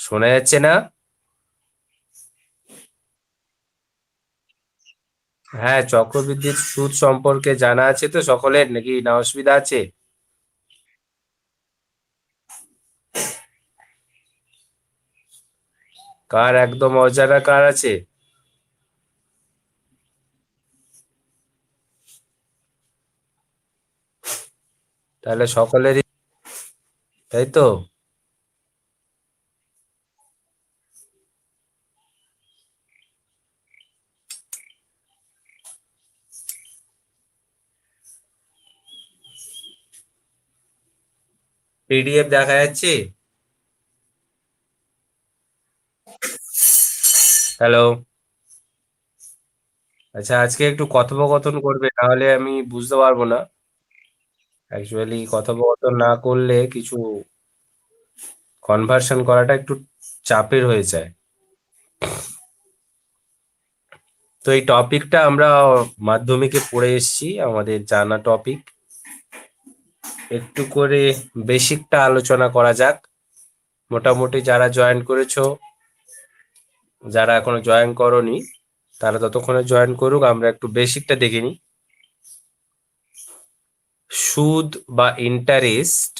শোনা যাচ্ছে না? হ্যাঁ, চক্রবৃদ্ধির সুদ সম্পর্কে জানা আছে তো সকলের, নাকি না অসুবিধা আছে? কার একদম অজানা কার আছে? তাহলে সকলেরই, তাই তো? পিডিএফ দেখা যাচ্ছে? হ্যালো। আচ্ছা, আজকে একটু কথোপকথন করবে, নাহলে আমি বুঝতে পারবো না। অ্যাকচুয়ালি কথোপকথন না করলে কিছু কনভার্সন করাটা একটু চাপের হয়ে যায়। তো এই টপিকটা আমরা মাধ্যমিকে পড়ে এসেছি, আমাদের জানা টপিক। একটু করে বেসিকটা আলোচনা করা যাক। মোটামুটি যারা জয়েন করেছো, যারা এখনো জয়েন করোনি, তারা ততক্ষণে জয়েন করুক, আমরা একটু বেসিকটা দেখে নিই। সুদ বা ইন্টারেস্ট,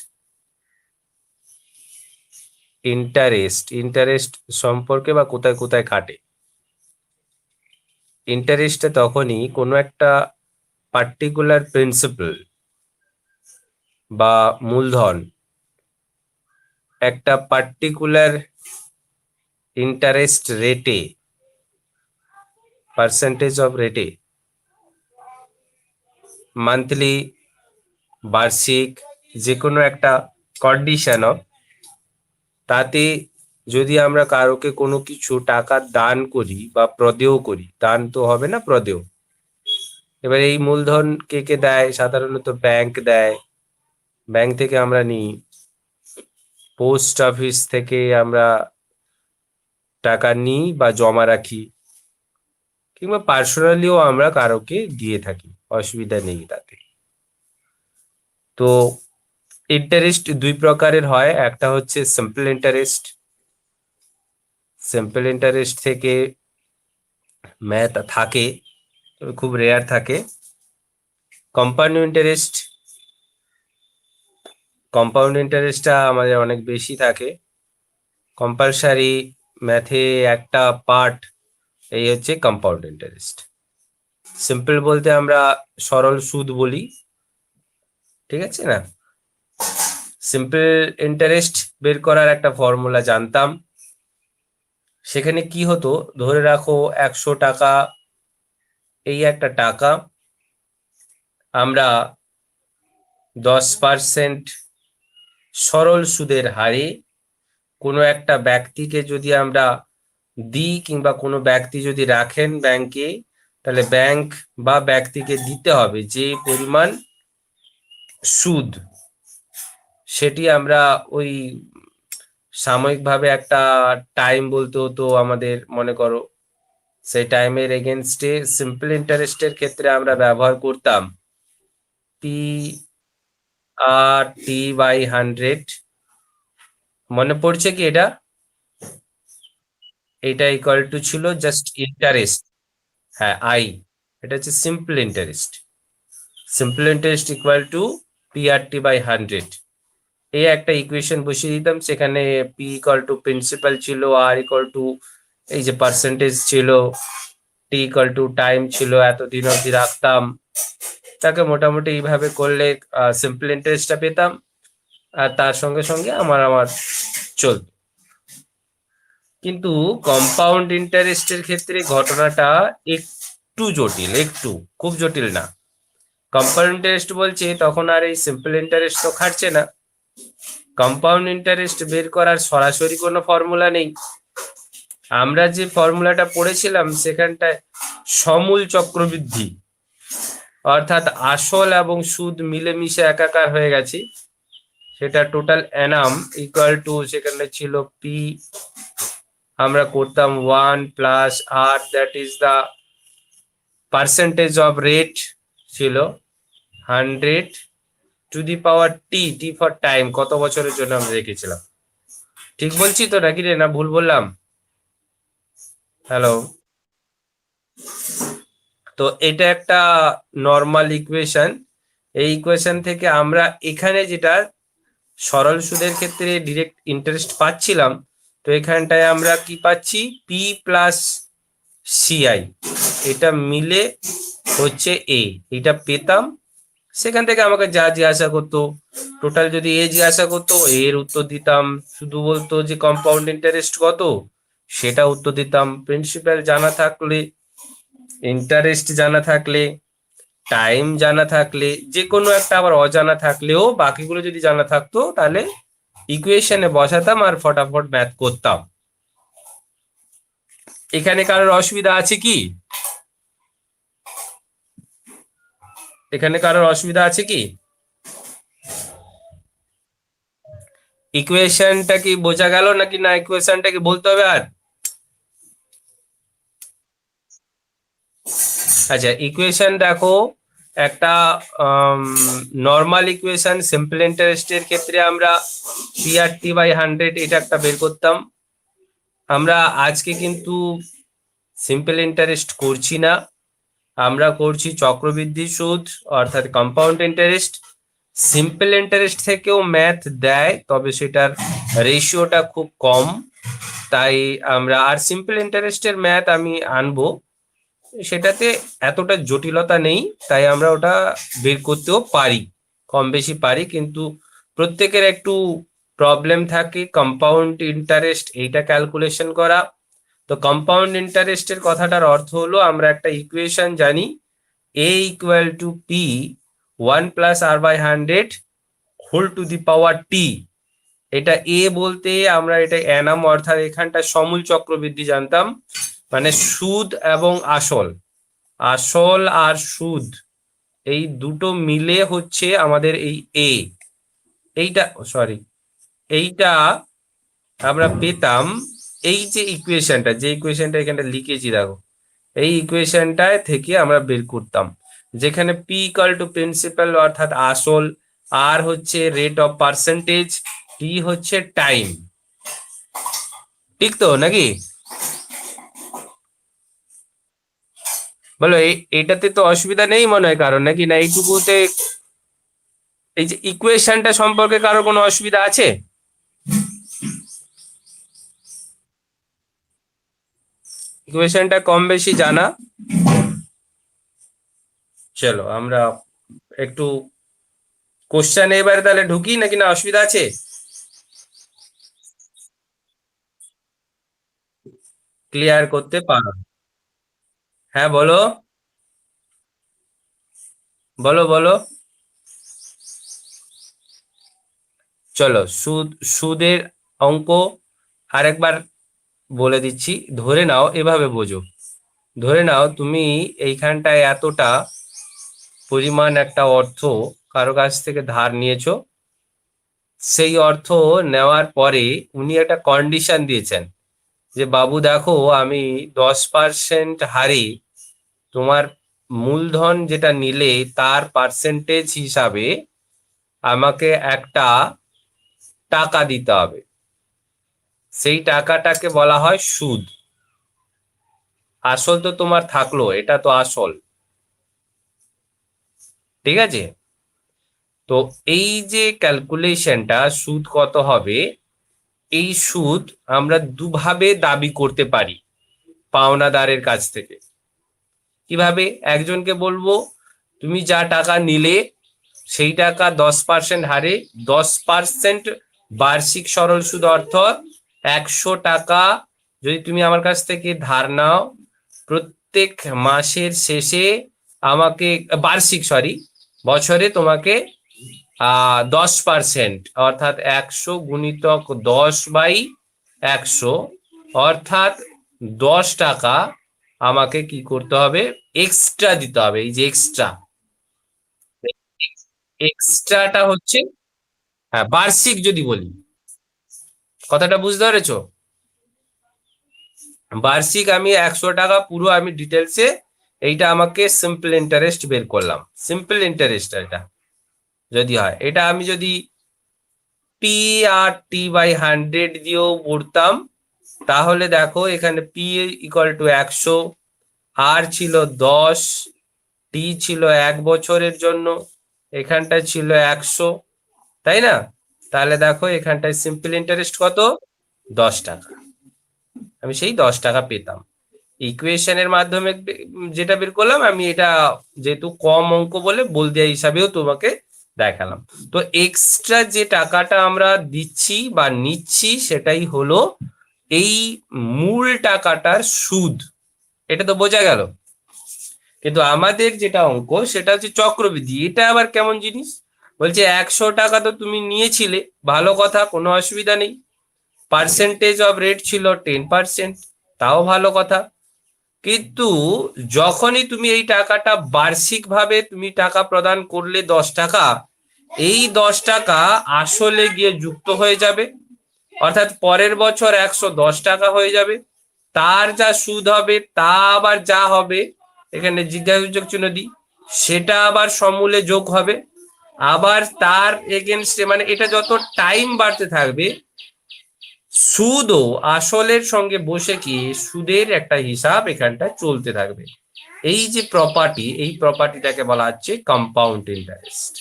ইন্টারেস্ট সম্পর্কে বা কোথায় কোথায় কাটে। ইন্টারেস্টটা তখনই কোনো একটা পার্টিকুলার প্রিন্সিপাল বা মূলধন একটা পার্টিকুলার ইন্টারেস্ট রেটে, পার্সেন্টেজ অফ রেটে, মান্থলি, বার্ষিক, যে কোনো একটা কন্ডিশন অফ, তাতে যদি আমরা কারোকে কোনো কিছু টাকা দান করি বা প্রদেয় করি, দান তো হবে না, প্রদেয়। এবার এই মূলধন কে কে দেয়? সাধারণত ব্যাংক দেয়, ব্যাংক থেকে আমরা নিই, পোস্ট অফিস থেকে আমরা টাকা নিই বা জমা রাখি, কিংবা পার্সোনালিও আমরা কারোকে দিয়ে থাকি, অসুবিধা নেই তাতে। তো ইন্টারেস্ট দুই প্রকারের হয়, একটা হচ্ছে সিম্পল ইন্টারেস্ট। সিম্পল ইন্টারেস্ট থেকে ম্যাথ থাকে, তবে খুব রেয়ার থাকে। কম্পাউন্ড ইন্টারেস্ট, কম্পাউন্ড ইন্টারেস্টটা আমাদের অনেক বেশি থাকে। কম্পালসারি ম্যাথে একটা পার্ট এই হচ্ছে কম্পাউন্ড ইন্টারেস্ট। সিম্পল বলতে আমরা সরল সুদ বলি, ঠিক আছে না? সিম্পল ইন্টারেস্ট বের করার একটা ফর্মুলা জানতাম। সেখানে কি হতো, ধরে রাখো 100 টাকা, এই একটা টাকা আমরা 10% সরল সুদের হারে কোনো একটা ব্যক্তিকে যদি আমরা দিই, কিংবা কোনো ব্যক্তি যদি রাখেন ব্যাংকে, তাহলে ব্যাংক বা ব্যক্তিকে দিতে হবে যে পরিমাণ সুদ, সেটি আমরা ওই সাময়িকভাবে একটা টাইম বলতে হতো আমাদের, মনে করো সেই টাইমের এগেনস্টে সিম্পল ইন্টারেস্টের ক্ষেত্রে আমরা ব্যবহার করতাম পি আর টি বাই 100। মনে পড়ছে কি এটা? এটা ইকুয়াল টু ছিল জাস্ট ইন্টারেস্ট। হ্যাঁ, আই। এটা হচ্ছে simple interest. Simple interest equal to p r t by 100। এই একটা ইকুয়েশন বসিয়ে দিতাম, সেখানে পি ইকুয়াল টু প্রিন্সিপাল ছিল, আর ইকুয়াল টু এই যে পার্সেন্টেজ ছিল, টি ইকুয়াল টু টাইম ছিল, এতদিন অবধি রাখতাম তাকে। মোটামুটি এইভাবে করলে সিম্পল ইন্টারেস্টটা পেতাম, আর তার সঙ্গে সঙ্গে আমার আমার চলত। কিন্তু কম্পাউন্ড ইন্টারেস্টের ক্ষেত্রে ঘটনাটা একটু জটিল, একটু, খুব জটিল না। কম্পাউন্ড ইন্টারেস্ট বলছে তখন আর এই সিম্পল ইন্টারেস্ট তো খাটছে না। কম্পাউন্ড ইন্টারেস্ট বের করার সরাসরি কোনো ফর্মুলা নেই। আমরা যে ফর্মুলাটা পড়েছিলাম সেখানটায় সমূল চক্রবৃদ্ধি, অর্থাৎ আসল এবং সুদ মিলেমিশে একাকার হয়ে গেছে, সেটা টোটাল অ্যানাম ইকুয়াল টু, সেখানে ছিল পি, আমরা করতাম 1 + r, that is the percentage of rate, ছিল 100 to the power T, T for time, কত বছরের জন্য আমরা রেখেছিলাম। ঠিক বলছি তো নাকি রে, না ভুল বললাম? হ্যালো। তো এটা একটা নর্মাল ইকুয়েশন। এই ইকুয়েশন থেকে আমরা এখানে যেটা সরল সুদের ক্ষেত্রে ডিরেক্ট ইন্টারেস্ট পাচ্ছিলাম, তো এখানটায় আমরা কি পাচ্ছি, পি প্লাস সিআই, এটা মিলে হচ্ছে এ, এটা পেতাম। সেখান থেকে আমাকে যা জিজ্ঞাসা করতো, টোটাল যদি এ জিজ্ঞাসা করতো এর উত্তর দিতাম, শুধু বলতো যে কম্পাউন্ড ইন্টারেস্ট কত সেটা উত্তর দিতাম। প্রিন্সিপাল জানা থাকলে, ইন্টারেস্ট জানা থাকলে, টাইম জানা থাকলে, যে কোনো একটা আবার অজানা থাকলেও বাকিগুলো যদি জানা থাকতো তাহলে ইকুয়েশনে বসাতাম আর ফটাফট ম্যাথ করতাম। এখানে কারোর অসুবিধা আছে কি? এখানে কারোর অসুবিধা আছে কি? ইকুয়েশনটা কি বোঝা গেল নাকি না ইকুয়েশনটা কি বলতে হবে আর? আচ্ছা, ইকুয়েশন দেখো, একটা নর্মাল ইকুয়েশন সিম্পল ইন্টারেস্টের ক্ষেত্রে আমরা পিআরটি বাই 100 এটা একটা বের করতাম। আমরা আজকে কিন্তু সিম্পল ইন্টারেস্ট করছি না, আমরা করছি চক্রবৃদ্ধি সুদ অর্থাৎ কম্পাউন্ড ইন্টারেস্ট। সিম্পল ইন্টারেস্ট থেকেও ম্যাথ দেয়, তবে সেটার রেশিওটা খুব কম, তাই আমরা আর সিম্পল ইন্টারেস্টের ম্যাথ আমি আনবো, সেটাতে এতটা জটিলতা নেই, তাই আমরা ওটা বের করতেও পারি, কম বেশি পারি, কিন্তু প্রত্যেকের একটু প্রবলেম থাকে কম্পাউন্ড ইন্টারেস্ট এইটা ক্যালকুলেশন করা। তো কম্পাউন্ড ইন্টারেস্টের কথাটার অর্থ হলো আমরা একটা ইকুয়েশন জানি, a equal to P 1 + r/100 whole to the power T. এটা এ বলতে আমরা এটা অ্যানাম অর্থাৎ এখানটা সমূল চক্রবৃদ্ধি জানতাম, মানে সুদ এবং আসল, আসল আর সুদ এই দুটো মিলে হচ্ছে আমাদের এই এ। এইটা সরি, এইটা আমরা পেতাম এই যে ইকুয়েশনটা, যে ইকুয়েশনটা এখানটা লিখেছি দেখো, এই ইকুয়েশনটায় থেকে আমরা বের করতাম, যেখানে পি ইকুয়াল টু প্রিন্সিপাল অর্থাৎ আসল, আর হচ্ছে রেট অফ পার্সেন্টেজ, টি হচ্ছে টাইম। ঠিক তো নাকি? বলো এটাতে তো অসুবিধা নেই মনে হয় কারণ, নাকি না এইটুকুতে এই যে ইকুয়েশনটা সম্পর্কে কারো কোনো অসুবিধা আছে? ইকুয়েশনটা কম বেশি জানা? চলো আমরা একটু কোশ্চেন এবারে তাহলে ঢুকি, নাকি না অসুবিধা আছে? ক্লিয়ার করতে পারো? হ্যাঁ বলো, বলো বলো। চলো সুদের অঙ্ক আরেকবার বলে দিচ্ছি, ধরে নাও, এভাবে বোঝো। ধরে নাও তুমি এইখানটায় এতটা পরিমাণ একটা অর্থ কারো কাছ থেকে ধার নিয়েছো, সেই অর্থ নেওয়ার পরে উনি একটা কন্ডিশন দিয়েছেন যে বাবু দেখো, আমি 10% হারে তোমার মূলধন যেটা নিলে তার পার্সেন্টেজ হিসাবে আমাকে একটা টাকা দিতে হবে, সেই টাকাটাকে বলা হয় সুদ। আসল তো তোমার থাকলো, এটা তো আসল, ঠিক আছে? তো এই যে ক্যালকুলেশনটা সুদ কত হবে, এই সুদ আমরা দুভাবে দাবি করতে পারি পাওনাদারের কাছ থেকে। কিভাবে? একজনকে বলবো তুমি যা টাকা নিলে সেই টাকা 10% হারে, 10% বার্ষিক সরল সুদ অর্থাৎ 100 টাকা যদি তুমি আমার কাছ থেকে ধার নাও, প্রত্যেক মাসের শেষে আমাকে, বার্ষিক সরি, বছরে তোমাকে 10% অর্থাৎ 100 × 10/100 অর্থাৎ 10 টাকা আমাকে কি করতে হবে, এক্সট্রা দিতে হবে। এই যে এক্সট্রা, এক্সট্রাটা হচ্ছে, হ্যাঁ বার্ষিক যদি বলি, কথাটা বুঝতে পেরেছো? বার্ষিক আমি 100 টাকা পুরো আমি ডিটেলসে, এইটা আমাকে সিম্পল ইন্টারেস্ট বের করলাম, সিম্পল ইন্টারেস্ট এটা যদি হয়, এটা আমি যদি পি আর টি বাই 100 দিয়েও পড়তাম, তাহলে দেখো এখানে পি ইকুয়াল টু 100, আর ছিল 10, টি ছিল 1 বছরের জন্য, এখানটা ছিল 100, তাই না? তাহলে দেখো এখানটায় সিম্পল ইন্টারেস্ট কত? 10 টাকা। আমি সেই 10 টাকা পেতাম ইকুয়েশনের মাধ্যমে। যেটা বের করলাম আমি, এটা যেহেতু কম অঙ্ক বলে বলদিয়া হিসাবেও তোমাকে দেখালাম। তো এক্সট্রা যে টাকাটা আমরা দিচ্ছি বা নিচ্ছি সেটাই হলো এই মূল টাকাটার সুদ। এটা তো বোঝা গেল। কিন্তু আমাদের যেটা অঙ্ক সেটা হচ্ছে চক্রবৃদ্ধি। এটা আবার কেমন জিনিস? বলছে 100 টাকা তো তুমি নিয়েছিলে, ভালো কথা, কোনো অসুবিধা নেই। পার্সেন্টেজ অফ রেট ছিল 10%, তাও ভালো কথা। কিন্তু যখনই তুমি এই টাকাটা বার্ষিকভাবে তুমি টাকা প্রদান করলে 10 টাকা, এই 10 টাকা আসলে গিয়ে যুক্ত হয়ে যাবে, অর্থাৎ পরের বছর 110 টাকা হয়ে যাবে। তার যা সুদ হবে তা আবার যা হবে, এখানে জিজ্ঞাসূচক চিহ্ন দিই, সেটা আবার সমূলে যোগ হবে। আবার তার এগেনস্টে, মানে এটা যত টাইম বাড়তে থাকবে, সুদও আসলের সঙ্গে বসে কি সুদের একটা হিসাব এখানটা চলতে থাকবে। এই যে প্রপার্টি, এই প্রপার্টিটাকে বলা হচ্ছে কম্পাউন্ড ইন্টারেস্ট।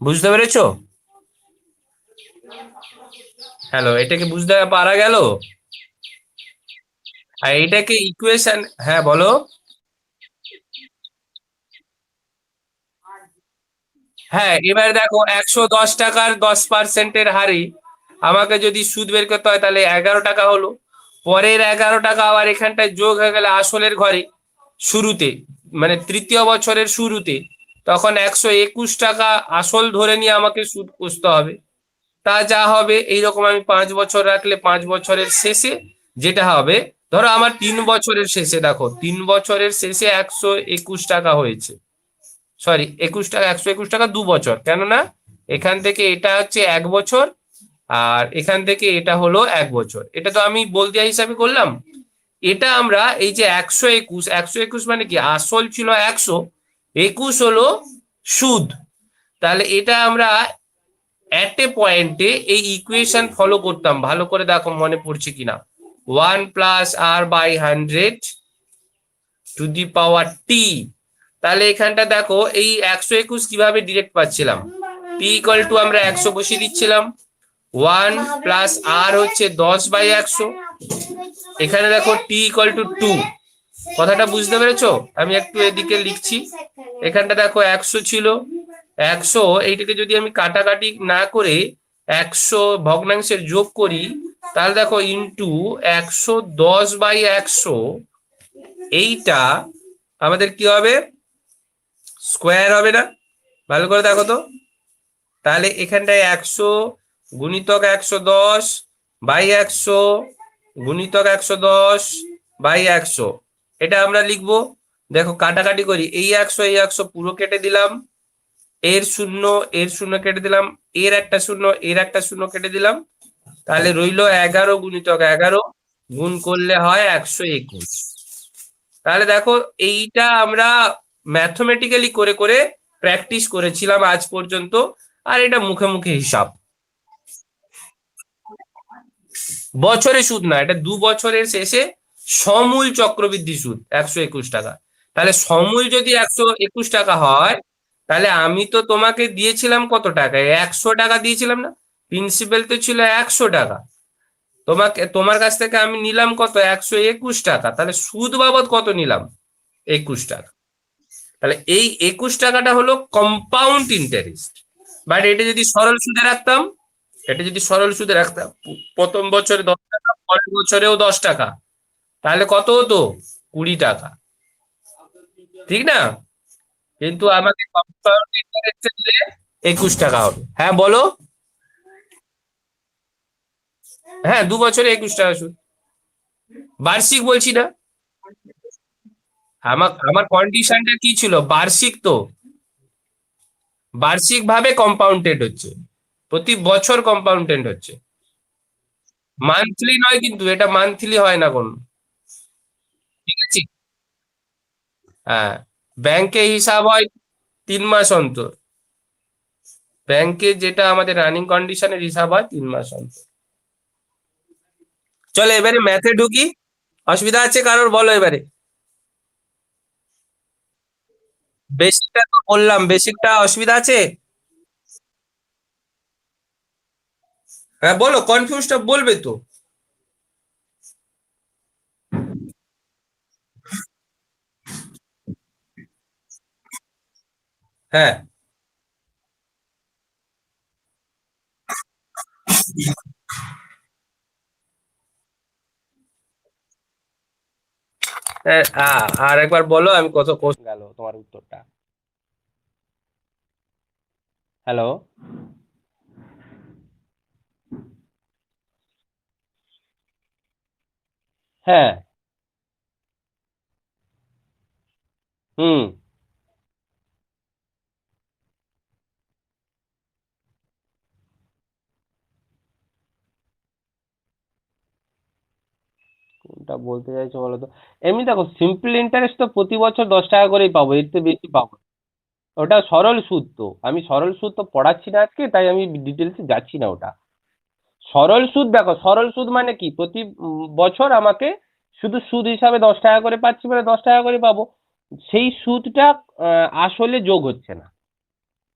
বুঝতে পেরেছো? হ্যালো, এটাকে বুঝতে পারা গেল? আর এটাকে ইকুয়েশন, হ্যাঁ বলো। হ্যাঁ, এবার দেখো 110 টাকার 10%-এর হারে আমাকে যদি সুদ বের করতে হয়, তাহলে 11 টাকা হলো। পরের 11 টাকা আবার এখানটায় যোগ হয়ে গেলে আসলের ঘরে শুরুতে, মানে তৃতীয় বছরের শুরুতে, তখন 121 টাকা আসল ধরে নিয়ে আমাকে সুদ কষতে হবে। তা যা হবে এইরকম, আমি 5 বছর রাখলে 5 বছরের শেষে যেটা হবে, ধরো আমার 3 বছরের শেষে, দেখো 3 বছরের শেষে 121 টাকা হয়েছে। সরি, 21 টাকা, 121 টাকা 2 বছর, কেননা এখান থেকে এটা হচ্ছে 1 বছর, আর এখান থেকে এটা হলো 1 বছর। এটা তো আমি বলদিয়া হিসাবে করলাম। এটা আমরা এই যে 121, 121 মানে কি, আসল ছিল 100, 21 হলো সুদ। তাহলে এটা আমরা এট এ পয়েন্টে এই ইকুয়েশন ফলো করতাম, ভালো করে দেখো মনে পড়ছে কিনা। 1 + r/100 টু দি পাওয়ার টি। তাহলে এখানটা দেখো এই 121 কিভাবে ডিরেক্ট পাচ্ছিলাম, টি ইকুয়াল টু আমরা 100 বসিয়ে দিচ্ছিলাম, 1 + r হচ্ছে 10/100। এখানে দেখো টি ইকুয়াল টু 2। কথাটা বুঝতে পেরেছো? আমি একটু এদিকে লিখছি। এখানটা দেখো 100 ছিল, 100, এইটাকে যদি আমি কাটাকাটি না করে 100 ভগ্নাংশের যোগ করি, তাহলে দেখো ইন্টু 110/100, এইটা আমাদের কি হবে? স্কোয়ার হবে না? ভালো করে দেখো তো। তাহলে এখানটায় 100 গুণিতক 110/100 গুণিতক 110/100, এটা আমরা লিখবো। দেখো কাটাকাটি করি, এই 100 এই 100 পুরো কেটে দিলাম, এর শূন্য এর শূন্য কেটে দিলাম, এর একটা শূন্য এর একটা শূন্য কেটে দিলাম, তাহলে রইলো 11 গুণিতক 11, গুণ করলে হয় 121। তাহলে দেখো এইটা আমরা ম্যাথমেটিক্যালি করে করে প্র্যাকটিস করেছিলাম আজ পর্যন্ত, আর এটা মুখে মুখে হিসাব। বছরে সুদ না, এটা 2 বছরের শেষে সমূল চক্রবৃদ্ধি সুদ 121 টাকা। তাহলে সমূল যদি 121 টাকা হয়, তাহলে আমি তো তোমাকে দিয়েছিলাম কত টাকা? 100 টাকা দিয়েছিলাম না? প্রিন্সিপাল তো ছিল 100 টাকা, তোমাকে তোমার কাছ থেকে আমি নিলাম কত? 121 টাকা। তাহলে সুদ বাবদ কত নিলাম? 21 টাকা। তাহলে এই 21 টাকাটা হলো কম্পাউন্ড ইন্টারেস্ট। বাট এটা যদি সরল সুদে রাখতাম, এটা যদি সরল সুদে রাখতাম, প্রথম বছরে 10 টাকা, পরের বছরেও 10 টাকা, তাহলে কত হতো? 20 টাকা, ঠিক না? কিন্তু আমাকে কম্পাউন্ড ইন্টারেস্টে দিলে 21 টাকা হবে। হ্যাঁ বলো। হ্যাঁ, 2 বছরে 21 টাকা সুদ, বার্ষিক বলছি না। আমার আমার কন্ডিশনটা কি ছিল? বার্ষিক তো, বার্ষিক ভাবে কম্পাউন্ডেড হচ্ছে, প্রতি বছর কম্পাউন্ডেড হচ্ছে, মান্থলি নয়, কিন্তু এটা মান্থলি হয় না কোন। ঠিক আছে। হ্যাঁ, ব্যাংকে হিসাব হয় 3 মাস অন্তর, ব্যাংকে যেটা আমাদের রানিং কন্ডিশনের হিসাব হয় 3 মাস অন্তর। চলো এবারে ম্যাথে ঢুকি। অসুবিধা আছে কারোর, বলো এবারে। বেসিকটা তো বললাম, বেসিকটা অসুবিধা আছে? হ্যাঁ বলো, কনফিউজটা বলবে তো। হ্যাঁ। হ্যাঁ, আর একবার বলো, আমি কত কোশ্চেন গেল তোমার উত্তরটা। হ্যালো। হ্যাঁ। হুম। কোনটা বলতে চাইছো বলো তো? এমনি দেখো, সিম্পল ইন্টারেস্ট তো প্রতি বছর 10 টাকা করেই পাবো, এর থেকে বেশি পাবো না। ওটা সরল সুদ তো, আমি সরল সুদ তো পড়াচ্ছি না আজকে, তাই আমি ডিটেলসে যাচ্ছি না ওটা। সরল সুদ দেখো, সরল সুদ মানে কি, প্রতি বছর আমাকে শুধু সুদ হিসাবে 10 টাকা করে পাচ্ছি, মানে 10 টাকা করে পাবো। সেই সুদটা আসলে যোগ হচ্ছে না।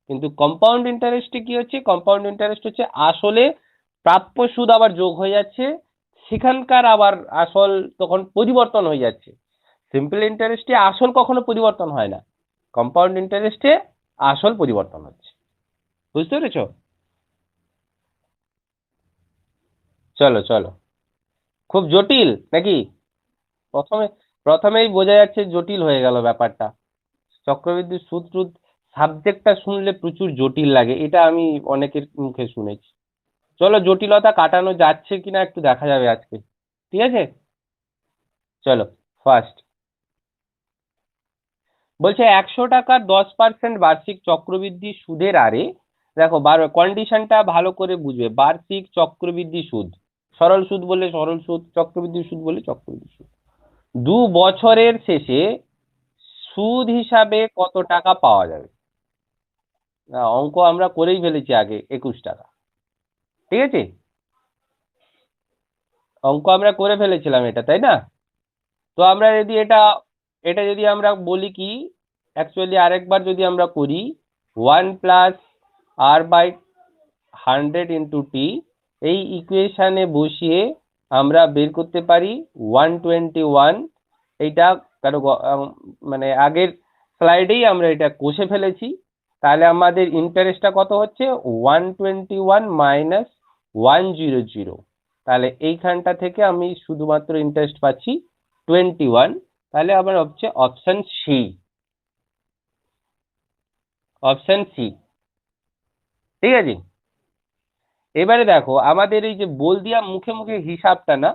কিন্তু কম্পাউন্ড ইন্টারেস্টে কি হচ্ছে, কম্পাউন্ড ইন্টারেস্ট হচ্ছে আসলে প্রাপ্য সুদ আবার যোগ হয়ে যাচ্ছে, সেখানকার আবার আসল তখন পরিবর্তন হয়ে যাচ্ছে। সিম্পল ইন্টারেস্টে আসল কখনো পরিবর্তন হয় না, কম্পাউন্ড ইন্টারেস্টে আসল পরিবর্তন হচ্ছে। বুঝতে পেরেছো? চলো চলো। খুব জটিল নাকি? প্রথমে প্রথমেই বোঝা যাচ্ছে জটিল হয়ে গেল ব্যাপারটা। চক্রবৃদ্ধি সুদ টুদ সাবজেক্টটা শুনলে প্রচুর জটিল লাগে, এটা আমি অনেকের মুখে শুনেছি। চলো, জটিলতা কাটানো যাচ্ছে কিনা একটু দেখা যাবে আজকে। ঠিক আছে। চলো। ফার্স্ট বলছে 100 টাকার 10% বার্ষিক চক্রবৃদ্ধি সুদের হারে। দেখো, কন্ডিশনটা ভালো করে বুঝবে, বার্ষিক চক্রবৃদ্ধি সুদ। সরল সুদ বলে সরল সুদ, চক্রবৃদ্ধি সুদ বলে চক্রবৃদ্ধি সুদ। 2 বছরের শেষে সুদ হিসাবে কত টাকা পাওয়া যাবে? অঙ্ক আমরা করেই ফেলেছি আগে, 21 টাকা। ঠিক আছে, অঙ্ক আমরা করে ফেলেছিলাম এটা, তাই না? তো আমরা যদি এটা এটা যদি আমরা বলি কি, অ্যাকচুয়ালি আরেকবার যদি আমরা করি, 1 + r/100 × t, এই ইকুয়েশনে বসিয়ে আমরা বের করতে পারি 121। এইটা কারো মানে আগের স্লাইডেই আমরা এটা কষে ফেলেছি। তাহলে আমাদের ইন্টারেস্টটা কত হচ্ছে, 121 - 100। তাহলে এইখানটা থেকে আমি শুধুমাত্র ইন্টারেস্ট পাচ্ছি 21। তাহলে আমার হচ্ছে অপশন সি। Option C. ঠিক আছে। এবারে দেখো, আমাদের এই যে বলদিয়া মুখে মুখে হিসাবটা না,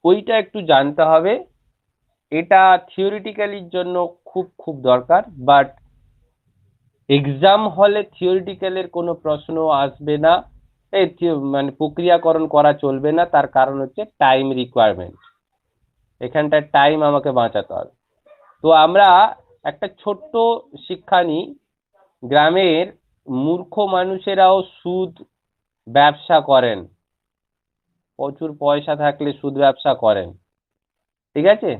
ওইটা একটু জানতে হবে। এটা থিওরিটিক্যালির জন্য খুব খুব দরকার, বাট এক্সাম হলে থিওরিটিক্যালের কোনো প্রশ্ন আসবে না। এই মানে প্রক্রিয়াকরণ করা চলবে না, তার কারণ হচ্ছে টাইম রিকোয়ারমেন্ট। এখানটায় টাইম আমাকে বাঁচাতে হবে। তো আমরা একটা ছোট্ট শিক্ষা নিই। গ্রামের মূর্খ মানুষেরাও সুদ ব্যবসা করেন, প্রচুর পয়সা থাকলে সুদ ব্যবসা করেন। ঠিক আছে।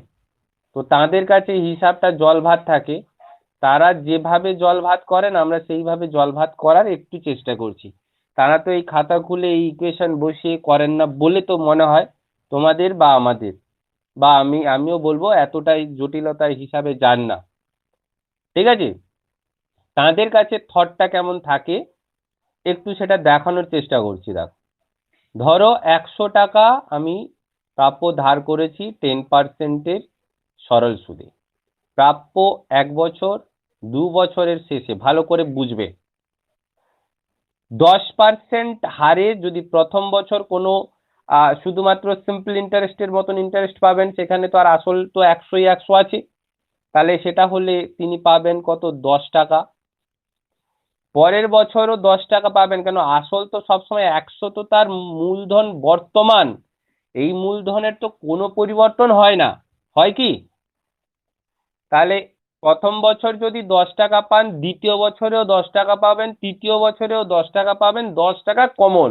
তো তাদের কাছে হিসাবটা জল ভাত থাকে, তারা যেভাবে জল ভাত করেন আমরা সেইভাবে জল ভাত করার একটু চেষ্টা করছি। তারা তো এই খাতা খুলে এই ইকুয়েশন বসিয়ে করেন না বলে তো মনে হয় তোমাদের বা আমাদের, বা আমিও বলবো এতটাই জটিলতার হিসাবে যান না। ঠিক আছে। তাদের কাছে থটটা কেমন থাকে একটু সেটা দেখানোর চেষ্টা করছি। দেখো, ধরো 100 টাকা আমি প্রাপ্য ধার করেছি 10%-এর সরল সুদে। প্রাপ্য 1 বছর, 2 বছরের শেষে ভালো করে বুঝবে, 10% হারে যদি প্রথম বছর কোনো শুধুমাত্র সিম্পল ইন্টারেস্টের মতন ইন্টারেস্ট পাবেন, সেখানে তো আর আসল তো 100-100 আছে, তাহলে সেটা হলে তিনি পাবেন কত, 10 টাকা। পরের বছরও 10 টাকা পাবেন, কেন আসল তো সবসময় 100, তো তার মূলধন বর্তমান, এই মূলধনের তো কোনো পরিবর্তন হয় না, হয় কি? তাহলে প্রথম বছর যদি 10 টাকা পান, দ্বিতীয় বছরেও 10 টাকা পাবেন, তৃতীয় বছরেও 10 টাকা পাবেন, 10 টাকা কমন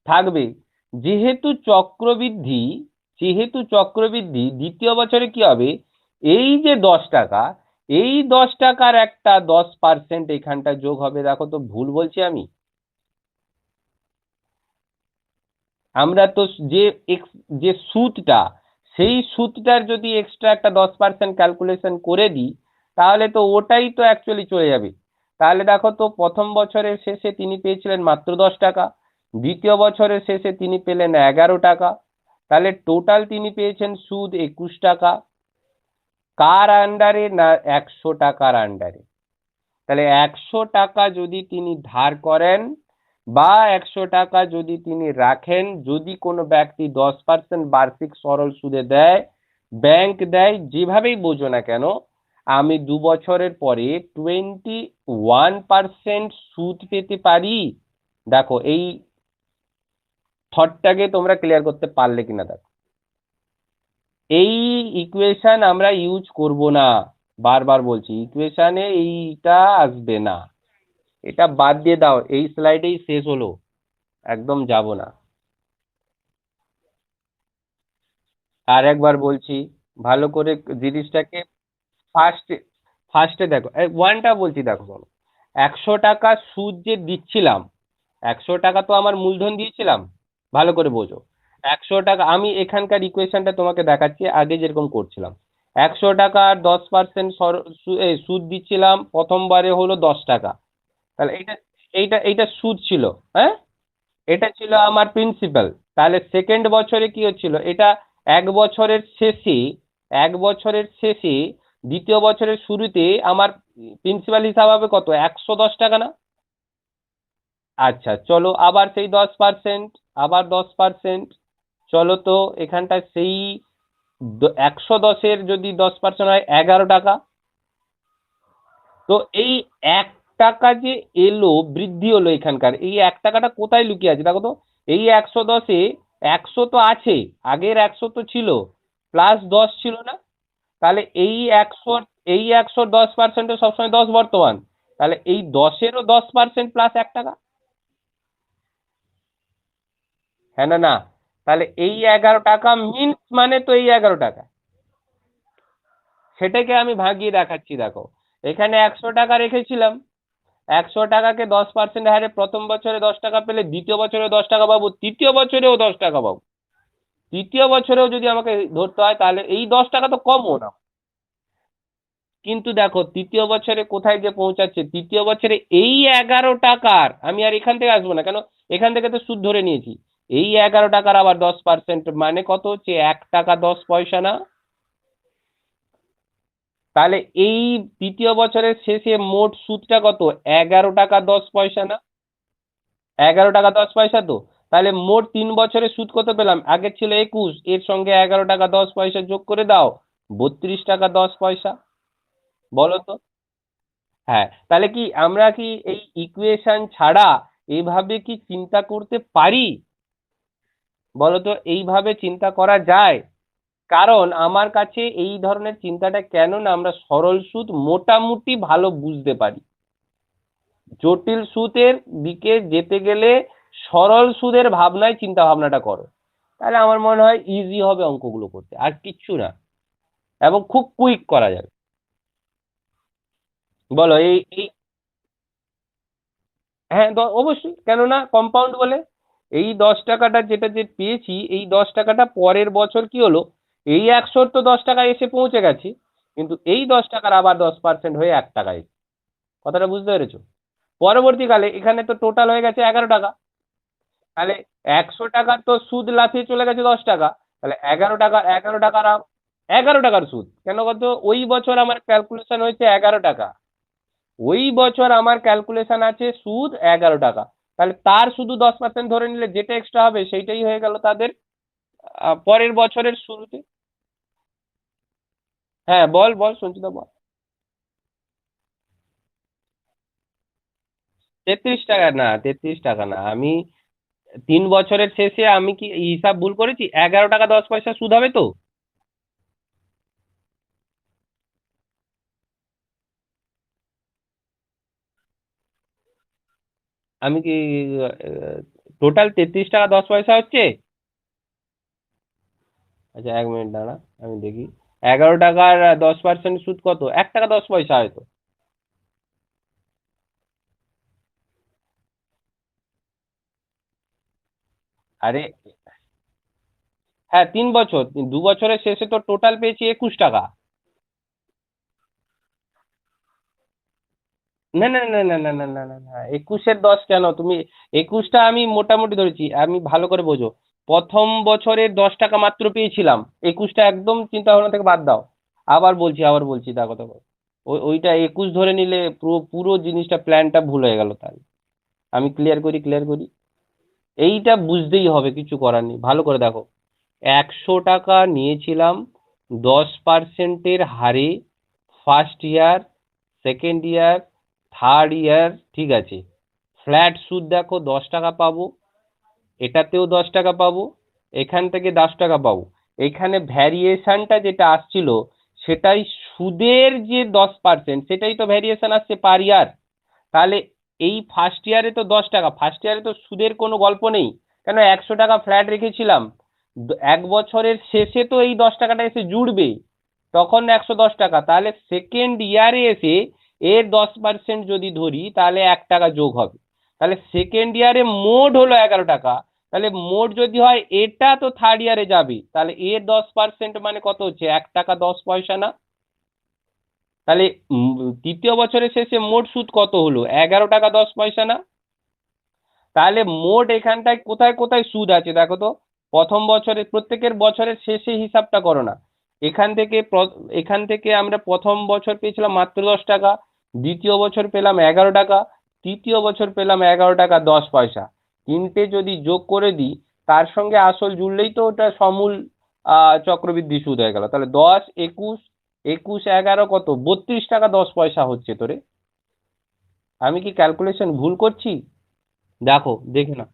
থাকবে। যেহেতু চক্রবৃদ্ধি যেহেতু চক্রবৃদ্ধি, দ্বিতীয় বছরে কি হবে, এই যে 10 টাকা, এই 10 টাকার একটা 10% এখানটা যোগ হবে। দেখো তো ভুল বলছি আমি? আমরা তো যে সুদটা, সেই সুদটার যদি এক্সট্রা একটা 10% ক্যালকুলেশন করে দিই, তাহলে তো ওটাই তো অ্যাকচুয়ালি চলে যাবে। তাহলে দেখো তো, প্রথম বছরের শেষে তিনি পেয়েছিলেন মাত্র 10 টাকা, দ্বিতীয় বছরের শেষে তিনি পেলেন 11 টাকা, তাহলে টোটাল তিনি পেয়েছেন সুদ 21 টাকা। কার আন্ডারে? না, 100 টাকার আন্ডারে। তাহলে 100 টাকা যদি তিনি ধার করেন বা 100 টাকা যদি তিনি রাখেন, যদি কোনো ব্যক্তি 10% বার্ষিক সরল সুদে দেয়, ব্যাংক দেয়, যেভাবেই বোঝো না কেন, আমি 2 বছরের পরে 21% সুদ পেতে পারি। দেখো এই থটটাকে তোমরা ক্লিয়ার করতে পারলে কিনা দেখো। এই ইকুয়েশন আমরা ইউজ করব না, বারবার বলছি, ইকুয়েশনে এইটা আসবে না, এটা বাদ দিয়ে দাও, এই স্লাইডেই শেষ হলো, একদম যাব না। আর একবার বলছি, ভালো করে জিনিসটাকে ফার্স্টে ফার্স্টে দেখো, ওয়ানটা বলছি, দেখো বলো। 100 টাকা সুদ যে দিচ্ছিলাম, 100 টাকা তো আমার মূলধন দিয়েছিলাম, ভালো করে বোঝো। 100 টাকা, আমি এখানকার ইকুয়েশনটা তোমাকে দেখাচ্ছি, আগে যেরকম করছিলাম। 100 টাকা আর 10% সুদ দিচ্ছিলাম, প্রথমবারে হলো 10 টাকা। তাহলে এইটা এইটা এইটা সুদ ছিল, হ্যাঁ, এটা ছিল আমার প্রিন্সিপাল। তাহলে সেকেন্ড বছরে কি হচ্ছিল, এটা এক বছরের শেষে, এক বছরের শেষে দ্বিতীয় বছরের শুরুতে আমার প্রিন্সিপাল হিসাব হবে কত, 110 টাকা না? আচ্ছা চলো, আবার সেই 10%, আবার 10%, চলো তো এখানটায় সেই 110-এর যদি 10% হয় 11 টাকা। তো এই 1 টাকা যে এলো, বৃদ্ধি হলো এখানকার, এই 1 টাকাটা কোথায় লুকিয়ে আছে দেখো তো। এই 110-এ 100 তো আছে, আগের 100 তো ছিল, প্লাস 10 ছিল না? তাহলে এই একশোর 10% সবসময় 10 বর্তমান, তাহলে এই 10-এরও 10% প্লাস 1 টাকা। হ্যাঁ না না? তাহলে এই 11 টাকা মিন্স মানে তো এই 11 টাকা, সেটাকে আমি ভাগিয়ে দেখাচ্ছি দেখো। এখানে 100 টাকা রেখেছিলাম, 100 টাকাকে 10% হারে প্রথম বছরে 10 টাকা পেলে, দ্বিতীয় বছরে 10 টাকা পাবো, তৃতীয় বছরেও 10 টাকা পাবো। তৃতীয় বছরেও যদি আমাকে ধরতে হয়, তাহলে এই 10 টাকা তো কমও না। কিন্তু দেখো তৃতীয় বছরে কোথায় যে পৌঁছাচ্ছে, তৃতীয় বছরে এই 11 টাকার, আমি আর এখান থেকে আসবো না কেন, এখান থেকে তো সুদ ধরে নিয়েছি, এই 11 টাকার আবার 10% মানে কত হচ্ছে, 1 টাকা 10 পয়সা না? তাহলে এই তৃতীয় বছরের শেষে মোট সুদটা কত, 11 টাকা 10 পয়সা না? 11 টাকা 10 পয়সা তো। তাহলে মোট 3 বছরে সুদ কত পেলাম, আগে ছিল 21, এর সঙ্গে 11 টাকা 10 পয়সা যোগ করে দাও, 32 টাকা 10 পয়সা। বলো তো। হ্যাঁ, তাহলে কি আমরা কি এই ইকুয়েশন ছাড়া এইভাবে কি চিন্তা করতে পারি? বলো তো, এইভাবে চিন্তা করা যায়? কারণ আমার কাছে এই ধরনের চিন্তাটা কেন না, আমরা সরল সুদ মোটামুটি ভালো বুঝতে পারি। জটিল সুদের দিকে যেতে গেলে সরল সুদের ভাবনায় চিন্তা ভাবনাটা করো, তাহলে আমার মনে হয় ইজি হবে অঙ্কগুলো করতে, আর কিচ্ছু না, এবং খুব কুইক করা যাবে। বলো এই এই হ্যাঁ, অবশ্যই, কেননা কম্পাউন্ড বলে। এই 10 টাকাটা যেটা যে পেয়েছি, এই 10 টাকাটা পরের বছর কি হলো, এই 100 তো 10 টাকা এসে পৌঁছে গেছে, কিন্তু এই 10 টাকার আবার 10% হয়ে 1 টাকায়। কথাটা বুঝতে পেরেছো? পরবর্তীকালে এখানে তো টোটাল হয়ে গেছে 11 টাকা, তাহলে 100 টাকার তো সুদ লাফিয়ে চলে গেছে 10 টাকা, তাহলে 11 টাকার 11 টাকার সুদ কেন কত, ওই বছর আমার ক্যালকুলেশন হয়েছে 11 টাকা, ওই বছর আমার ক্যালকুলেশন আছে সুদ 11 টাকা, তাহলে তার শুধু 10% ধরে নিলে যেটা এক্সট্রা হবে সেইটাই হয়ে গেল তাদের পরের বছরের শুরুতে। হ্যাঁ বল বল সঞ্চিতা বল। 33 টাকা না, 33 টাকা না, আমি 3 বছরের শেষে আমি কি হিসাব ভুল করেছি, 11 টাকা 10 পয়সা সুদ হবে তো। আমি কি টোটাল 33 টাকা 10 পয়সা হচ্ছে? আচ্ছা 1 মিনিট দাঁড়া, আমি দেখি। 11 টাকার 10% সুদ কত? 1 টাকা 10 পয়সা হয়তো। আরে হ্যাঁ, 3 বছর, 2 বছরের শেষে তো টোটাল পেয়েছি 21 টাকা। না না না না না না না না না, 21-এর 10 কেন তুমি? 21টা আমি মোটামুটি ধরেছি, আমি ভালো করে বোঝো। প্রথম বছরে 10 টাকা মাত্র পেয়েছিলাম। 21টা একদম চিন্তা ভাবনা থেকে বাদ দাও। আবার বলছি দেখো দেখো, ওইটা 21 ধরে নিলে পুরো পুরো জিনিসটা প্ল্যানটা ভুল হয়ে গেল তাহলে। আমি ক্লিয়ার করি। এইটা বুঝতেই হবে, কিছু করার নেই, ভালো করে দেখো। 100 টাকা নিয়েছিলাম 10%-এর হারে। First year, second year, third year, ঠিক আছে। ফ্ল্যাট সুদ দেখো 10 টাকা পাবো, এটাতেও 10 টাকা পাবো, এখান থেকে 10 টাকা পাবো। এখানে ভ্যারিয়েশনটা যেটা আসছিল, সেটাই সুদের যে 10% সেটাই তো ভ্যারিয়েশন আসছে পার ইয়ার। তাহলে এই ফার্স্ট ইয়ারে তো 10 টাকা, ফার্স্ট ইয়ারে তো সুদের কোনো গল্প নেই। কেন, 100 টাকা ফ্ল্যাট রেখেছিলাম। 1 বছরের শেষে তো এই 10 টাকাটা এসে জুড়বে, তখন 110 টাকা। তাহলে সেকেন্ড ইয়ারে এসে এর 10% যদি ধরি তাহলে 1 টাকা যোগ হবে। তাহলে সেকেন্ড ইয়ারে মোট হলো 11 টাকা। তাহলে মোট যদি হয় এটা তো থার্ড ইয়ারে যাবে, তাহলে এর 10% মানে কত হচ্ছে? 1 টাকা 10 পয়সা না? তাহলে তৃতীয় বছরের শেষে মোট সুদ কত হলো? 11 টাকা 10 পয়সা না? তাহলে মোট এখানটায় কোথায় কোথায় সুদ আছে দেখো তো। প্রথম বছরে, প্রত্যেকের বছরের শেষে হিসাবটা করো না। এখান থেকে আমরা প্রথম বছর পেয়েছিলাম মাত্র 10 টাকা, দ্বিতীয় বছর পেলাম 11 টাকা, তৃতীয় বছর পেলাম 11 টাকা 10 পয়সা। তিনটে যদি যোগ করে দিই, তার সঙ্গে আসল জুড়লেই তো ওটা সমূল চক্রবৃদ্ধি সুদ হয়ে গেল। তাহলে 10 21 21 11 কত? 32 টাকা 10 পয়সা হচ্ছে তোরে। আমি কি ক্যালকুলেশন ভুল করছি? দেখো, দেখে না।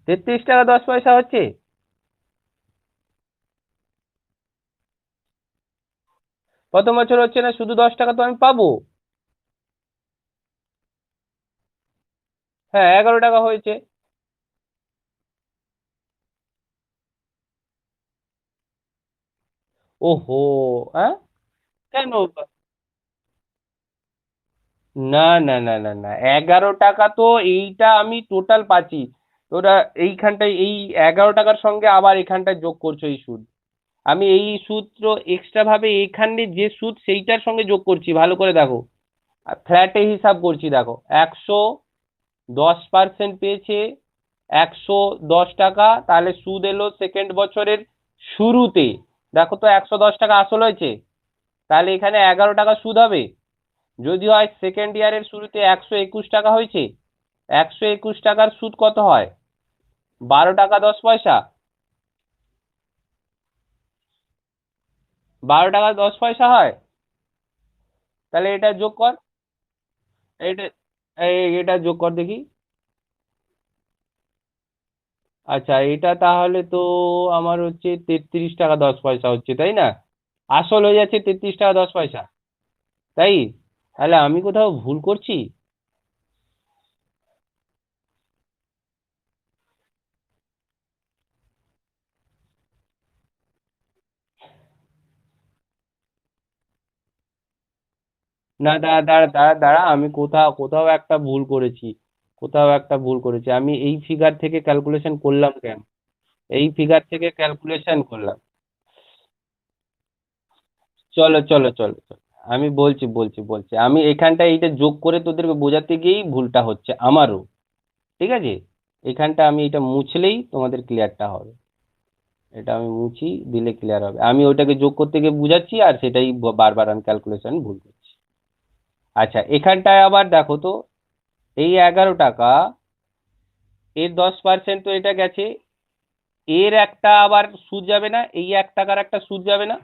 33 টাকা 10 পয়সা হচ্ছে। প্রথম বছর হচ্ছে না, শুধু 10 টাকা তো আমি পাবো। হ্যাঁ, 11 টাকা হয়েছে। ওহো। হ্যাঁ। কেন? না না না না না, 11 টাকা তো এইটা আমি টোটাল পাচ্ছি। তোরা এইখানটায় এই 11 টাকার সঙ্গে আবার এখানটায় যোগ করছো এই সুদ। আমি এই সূত্র এক্সট্রা ভাবে এখানে যে সুদ সেইটার সঙ্গে যোগ করছি, ভালো করে দেখো। ফ্ল্যাটে হিসাব করছি দেখো। 10% পেয়েছে, 110 টাকা, তাহলে সুদ এলো সেকেন্ড বছরের শুরুতে। দেখো তো 110 টাকা আসল হয়েছে, তাহলে এখানে 11 টাকা সুদ হবে। যদি হয় সেকেন্ড ইয়ারের শুরুতে 121 টাকা হয়েছে, 121 টাকার সুদ কত হয়? 12 টাকা 10 পয়সা। 12 টাকা 10 পয়সা হয়। তাহলে এটা যোগ কর। এটা এটা যোগ কর দেখি। আচ্ছা, এটা তাহলে তো আমার হচ্ছে 33 টাকা 10 পয়সা হচ্ছে, তাই না? আসল হয়ে যাচ্ছে 33 টাকা 10 পয়সা, তাই? তাহলে আমি কোথাও ভুল করছি? না, দাঁড়া দাঁড়া দাঁড়া দাঁড়া, আমি কোথাও কোথাও একটা ভুল করেছি। কোথাও একটা ভুল করেছি, আমি এই ফিগার থেকে ক্যালকুলেশন করলাম কেন? এই ফিগার থেকে ক্যালকুলেশন করলাম। চলো, আমি বলছি, আমি এখানটা এইটা যোগ করে তোদেরকে বোঝাতে গিয়েই ভুলটা হচ্ছে আমারও। ঠিক আছে, এখানটা আমি এটা মুছলেই তোমাদের ক্লিয়ারটা হবে। এটা আমি মুছি, দিলে ক্লিয়ার হবে। আমি ওইটাকে যোগ করতে গিয়ে বুঝাচ্ছি, আর সেটাই বারবার আমি ক্যালকুলেশন ভুল করছি। আচ্ছা, এখানটায় আবার দেখো তো। এই 11 টাকা, এর 10% তো এটা গেছে। এর একটা আবার সুদ যাবে না? এই 1 টাকার একটা সুদ যাবে না?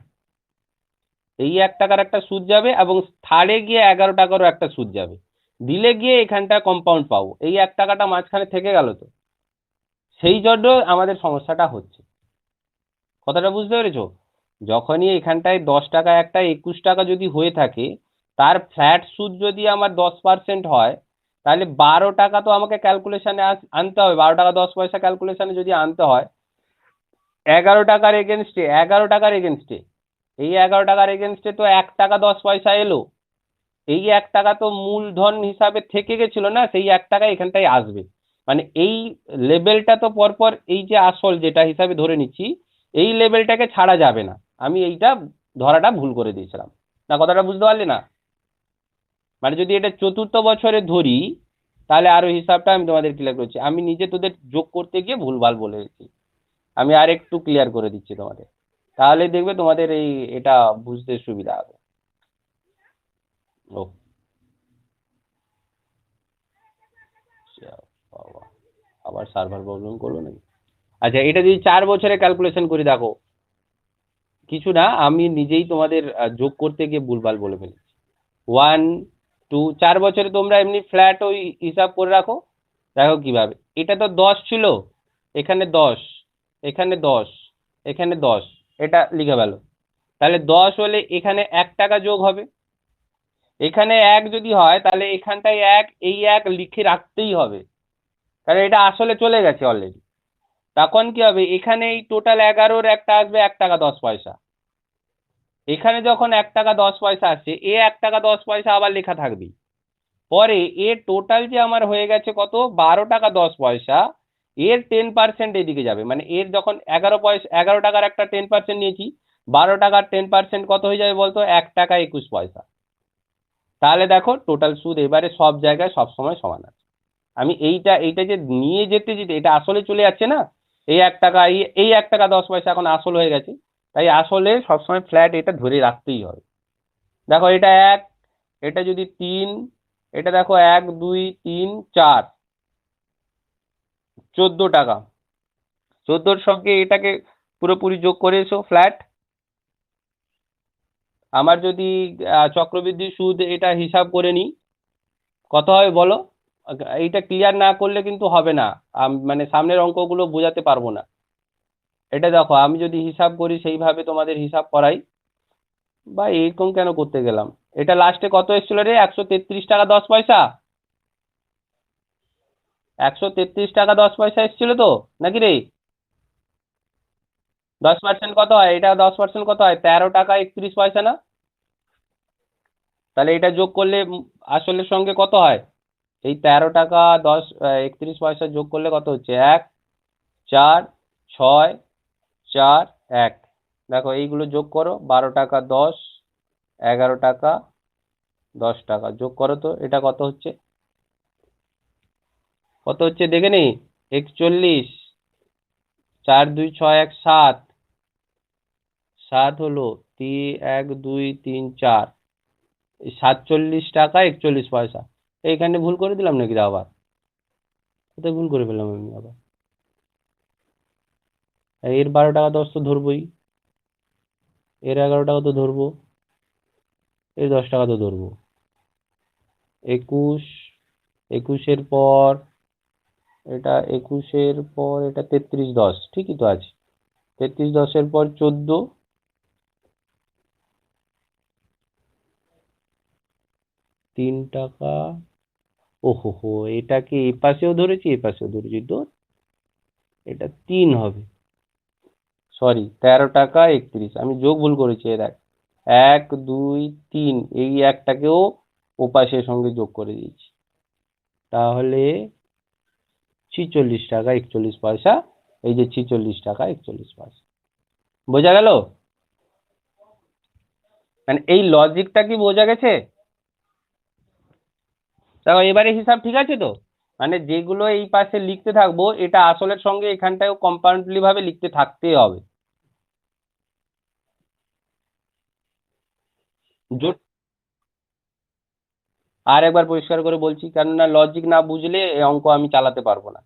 এই 1 টাকার একটা সুদ যাবে, এবং থার্ডে গিয়ে 11 টাকারও একটা সুদ যাবে। দিলে গিয়ে এখানটা কম্পাউন্ড পাবো। এই 1 টাকাটা মাঝখানে থেকে গেল তো, সেই জন্য আমাদের সমস্যাটা হচ্ছে। কথাটা বুঝতে পেরেছো? যখনই এখানটায় 10 টাকা একটা 21 টাকা যদি হয়ে থাকে, তার ফ্ল্যাট সুদ যদি আমার 10% হয়, তাহলে 12 টাকা তো আমাকে ক্যালকুলেশনে আনতে হবে। 12 টাকা 10 পয়সা ক্যালকুলেশনে যদি আনতে হয়, 11 টাকার এগেনস্টে এই 11 টাকার এগেনস্টে তো 1 টাকা 10 পয়সা এলো। এই 1 টাকা তো মূলধন হিসাবে থেকে গেছিল না, সেই 1 টাকা এখানটায় আসবে। মানে এই লেভেলটা তো পরপর, এই যে আসল যেটা হিসাবে ধরে নিচ্ছি, এই লেভেলটাকে ছাড়া যাবে না। আমি এইটা ধরাটা ভুল করে দিয়েছিলাম না, কথাটা বুঝতে পারলে না? মানে যদি এটা চতুর্থ বছরে ধরি, তাহলে আরো হিসাবটা আমি তোমাদের ক্লিয়ার করছি। আমি নিজে তোদের যোগ করতে গিয়ে ভুলভাল বলেছি, আমি আর একটু ক্লিয়ার করে দিচ্ছি তোমাদের, তাহলে দেখবে তোমাদের এই এটা বুঝতে সুবিধা হবে। ও বাবা, আবার সার্ভার প্রবলেম করলো নাকি? আচ্ছা, এটা যদি 4 বছরে ক্যালকুলেশন করি, দেখো কিছু না, আমি নিজেই তোমাদের যোগ করতে গিয়ে ভুলভাল বলে ফেলেছি। 1 2 4 বছরে তোমরা এমনি ফ্ল্যাট ওই হিসাব করে রাখো। দেখো কিভাবে, এটা তো 10 ছিল, এখানে 10, এখানে 10, এখানে 10, এটা লিখে ফেলো। তাহলে 10 হলে এখানে 1 টাকা যোগ হবে। এখানে 1 যদি হয়, তাহলে এখানটায় 1, এই 1 লিখে রাখতেই হবে, কারণ এটা আসলে চলে গেছে অলরেডি। তখন কি হবে, এখানে এই টোটাল 11-র একটা আসবে 1 টাকা 10 পয়সা। এখানে যখন 1 টাকা 10 পয়সা আসছে, 1 টাকা 10 পয়সা আবার লেখা থাকবে। পরে এর টোটাল যে আমার হয়ে গেছে কত, 12 টাকা 10 পয়সা, এর 10% এদিকে যাবে। মানে এর যখন 11 পয়সা, 11 টাকার একটা 10% নিয়েছি, 12 টাকার 10% কত হয়ে যাবে বলতো, 1 টাকা 21 পয়সা। তাহলে দেখো টোটাল সুদ এবারে সব জায়গায় সব সময় সমান আছে। আমি এইটা এইটা যে নিয়ে যেতে যেতে এটা আসলে চলে যাচ্ছে না, এই 1 টাকা, এই 1 টাকা 10 পয়সা এখন আসল হয়ে গেছে। তাই আসলে সবসময় ফ্ল্যাট এটা ধরে রাখতেই হবে। দেখো এটা 1, এটা যদি 3, এটা দেখো 1 2 3 4, 14 টাকা। 14-র সঙ্গে এটাকে পুরোপুরি যোগ করে এসো ফ্ল্যাট। আমার যদি চক্রবৃদ্ধি সুদ এটা হিসাব করে নিই, কত হবে বলো? এইটা ক্লিয়ার না করলে কিন্তু হবে না, মানে সামনের অঙ্কগুলো বোঝাতে পারবো না। এটা দেখো, আমি যদি হিসাব করি সেইভাবে তোমাদের হিসাব করাই, বা এরকম কেন করতে গেলাম, এটা লাস্টে কত এসেছিল রে, 133 টাকা 10 পয়সা। 133 টাকা 10 পয়সা এসেছিল তো, নাকি রে? 10% কত হয়, এটা 10% কত হয়, 13 টাকা 31 পয়সা না? তাহলে এটা যোগ করলে আসলের সঙ্গে কত হয়, এই 13 টাকা 31 পয়সা যোগ করলে কত হচ্ছে, 1 4 6 4 1। দেখো এইগুলো যোগ করো, 12 টাকা 10, 11 টাকা 10 টাকা যোগ করো তো, এটা কত হচ্ছে, কত হচ্ছে দেখে নি, 41। 4 2 6 1 7, 7 হলো 1 2 3 4, 47 টাকা 41 পয়সা। এইখানে ভুল করে দিলাম নাকি রে আবার? কোথায় ভুল করে ফেললাম আমি আবার? এর 12 টাকা 10 তো ধরবোই, এর 11 টাকা তো ধরবো, এর 10 টাকা তো ধরবো। 21, 21-এর পর এটা, 21-এর পর এটা 33 10, ঠিকই তো আছে। 33 10-এর পর 14, 3 টাকা। ওহো হো, এটাকে এ পাশেও ধরেছি এ পাশেও ধরেছি তো, এটা 3 হবে। সরি, 13 টাকা 31, আমি যোগ ভুল করেছি। এ দেখ, 1 2 3, এই একটাকেও ওপাশের সঙ্গে যোগ করে দিয়েছি, তাহলে 46 টাকা 41 পয়সা। এই যে 46 টাকা 41 পয়সা, বোঝা গেল? মানে এই লজিকটা কি বোঝা গেছে? দেখো এবারে হিসাব ঠিক আছে তো, মানে যেগুলো এই পাশে লিখতে থাকবো, এটা আসলের সঙ্গে এখানটাও কম্পাউন্ডলি ভাবে লিখতে থাকতেই হবে। জোট, আর একবার পরিষ্কার করে বলছি, কেননা লজিক না বুঝলে এই অঙ্ক আমি চালাতে পারবো না।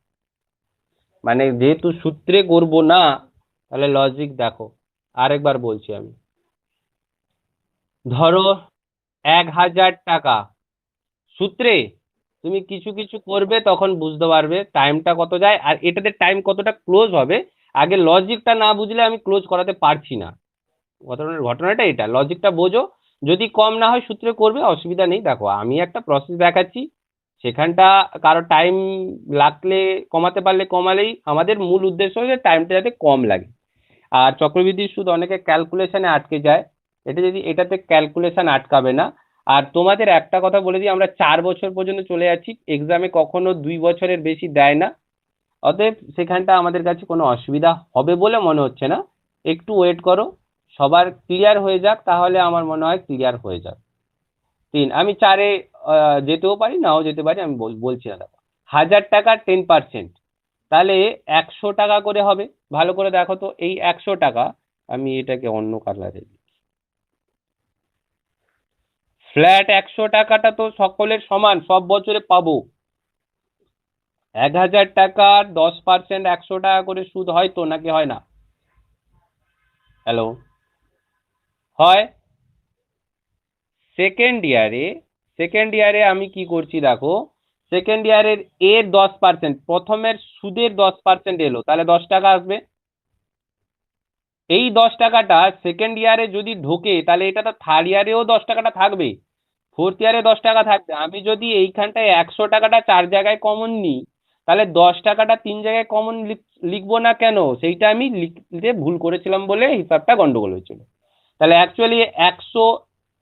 মানে যেহেতু সূত্রে করব না, তাহলে লজিক দেখো, আরেকবার বলছি আমি। ধরো 1,000 টাকা, সূত্রে তুমি কিছু কিছু করবে তখন বুঝতে পারবে টাইমটা কত যায়, আর এটাতে টাইম কতটা ক্লোজ হবে। আগে লজিকটা না বুঝলে আমি ক্লোজ করাতে পারছি না। ঘটনাটা এটা, লজিকটা বোঝো, যদি কম না হয় সূত্রে করবে, অসুবিধা নেই। দেখো আমি একটা প্রসেস দেখাচ্ছি, সেখানটা কারো টাইম লাগলে কমাতে পারলে কমালেই, আমাদের মূল উদ্দেশ্য হচ্ছে টাইমটা যাতে কম লাগে। আর চক্রবৃদ্ধি সুদ অনেকে ক্যালকুলেশনে আটকে যায়, এটা যদি, এটাতে ক্যালকুলেশন আটকাবে না। আর তোমাদের একটা কথা বলে দিই, আমরা 4 বছর পর্যন্ত চলে যাচ্ছি, এক্সামে কখনো 2 বছরের বেশি দেয় না, অতএব সেখানটা আমাদের কাছে কোনো অসুবিধা হবে বলে মনে হচ্ছে না। একটু ওয়েট করো, সবার ক্লিয়ার হয়ে যাক, তাহলে আমার মনে হয় ক্লিয়ার হয়ে যাবে। 3, আমি 4-এ যেতেও পারি, নাও যেতে পারি, আমি বলছি না। দেখো 1000 টাকা 10%, তাহলে 100 টাকা করে হবে। ভালো করে দেখো তো, এই 100 টাকা, আমি এটাকে অন্য কালারে, ফ্ল্যাট 100 টাকাটা তো সকলের সমান, সব বছরে পাবো। 1000 টাকার 10% 100 টাকা করে সুদ হয় তো, নাকি হয় না? হ্যালো, হয়। সেকেন্ড ইয়ারে আমি কি করছি দেখো, সেকেন্ড ইয়ারের এর 10%, প্রথমের সুদের 10% এলো, তাহলে 10 টাকা আসবে। এই 10 টাকাটা সেকেন্ড ইয়ারে যদি ঢোকে, তাহলে এটা তো থার্ড ইয়ারেও 10 টাকাটা থাকবে, ফোর্থ ইয়ারে 10 টাকা থাকবে। আমি যদি এইখানটায় 100 টাকাটা 4 জায়গায় কমন নিই, তাহলে 10 টাকাটা 3 জায়গায় কমন লিখবো না কেন? সেইটা আমি লিখতে ভুল করেছিলাম বলে হিসাবটা গন্ডগোল হয়েছিল। তাহলে অ্যাকচুয়ালি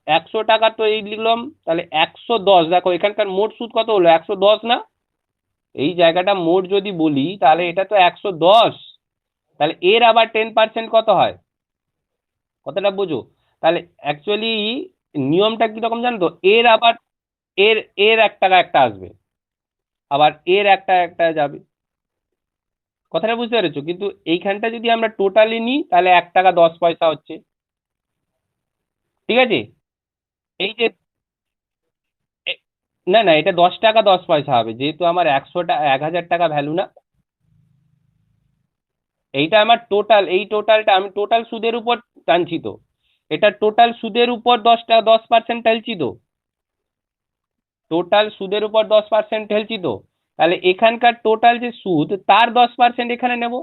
100 টাকা তো এই লিখলাম, তাহলে 110, দেখো এখানকার মোট সুদ কত হলো? 110 না? এই জায়গাটা মোট যদি বলি, তাহলে এটা তো 110। তাহলে এর আবার 10% কত হয়? কতটা বুঝো? তাহলে অ্যাকচুয়ালি নিয়মটা কিরকম জানো তো, এর আবার এর এর 1 টাকা একটা আসবে, আবার এর একটা একটা যাবে। কথাটা বুঝতে পেরেছো? কিন্তু এইখানটা যদি আমরা টোটালি নিই, তাহলে 1 টাকা 10 পয়সা হচ্ছে। ঠিক আছে? এই যে এ- না না, এটা 10 টাকা 10 পয়সা হবে, যেহেতু আমার 1,000 টাকা ভ্যালু না। এইটা আমার টোটাল, এই টোটালটা আমি টোটাল সুদের উপর টানছি তো, এটা টোটাল সুদের উপর 10% টানছি তো, টোটাল সুদের উপর 10% ঢেলছি তো। তাহলে এখানকার টোটাল যে সুদ, তার 10% এখানে নেব।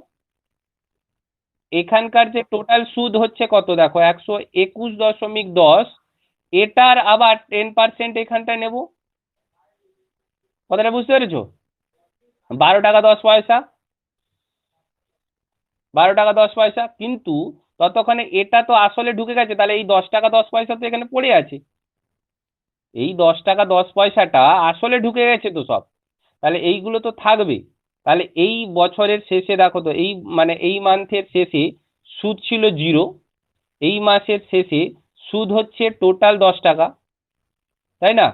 এখানকার যে টোটাল সুদ হচ্ছে কত দেখো, 121.10, এটার আবার 10% এখানটায় নেব। কথাটা বুঝতে পেরেছো? 12 টাকা 10 পয়সা, 12 টাকা 10 পয়সা। কিন্তু ততক্ষণে এটা তো আসলে ঢুকে গেছে, তাহলে এই 10 টাকা 10 পয়সা তো এখানে পড়ে আছে। এই 10 টাকা 10 পয়সাটা আসলে ঢুকে গেছে তো সব, তাহলে এইগুলো তো থাকবে। তাহলে এই বছরের শেষে দেখো তো, এই মানে এই মান্থের শেষে সুদ ছিল 0, এই মাসের শেষে সুদ হচ্ছে টোটাল 10 টাকা, তাই না?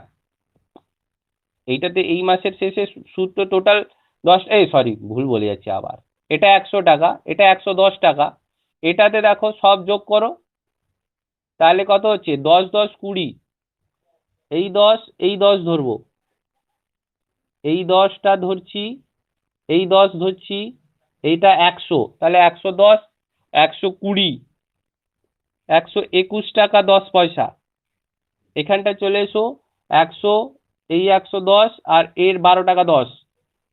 এইটাতে এই মাসের শেষে সুদ তো টোটাল 10, এই সরি ভুল বলে যাচ্ছি আবার, এটা 100 টাকা, এটা 110 টাকা। এটাতে দেখো সব যোগ করো, তাহলে কত হচ্ছে? 10 10 20, এই 10 এই 10 ধরবো, এই 10টা ধরছি, এই 10 ধরছি, এইটা 100, তাহলে 110, 120, 121 টাকা 10 পয়সা। এখানটা চলে এসো, 100, এই 110 আর এর 12 টাকা 10,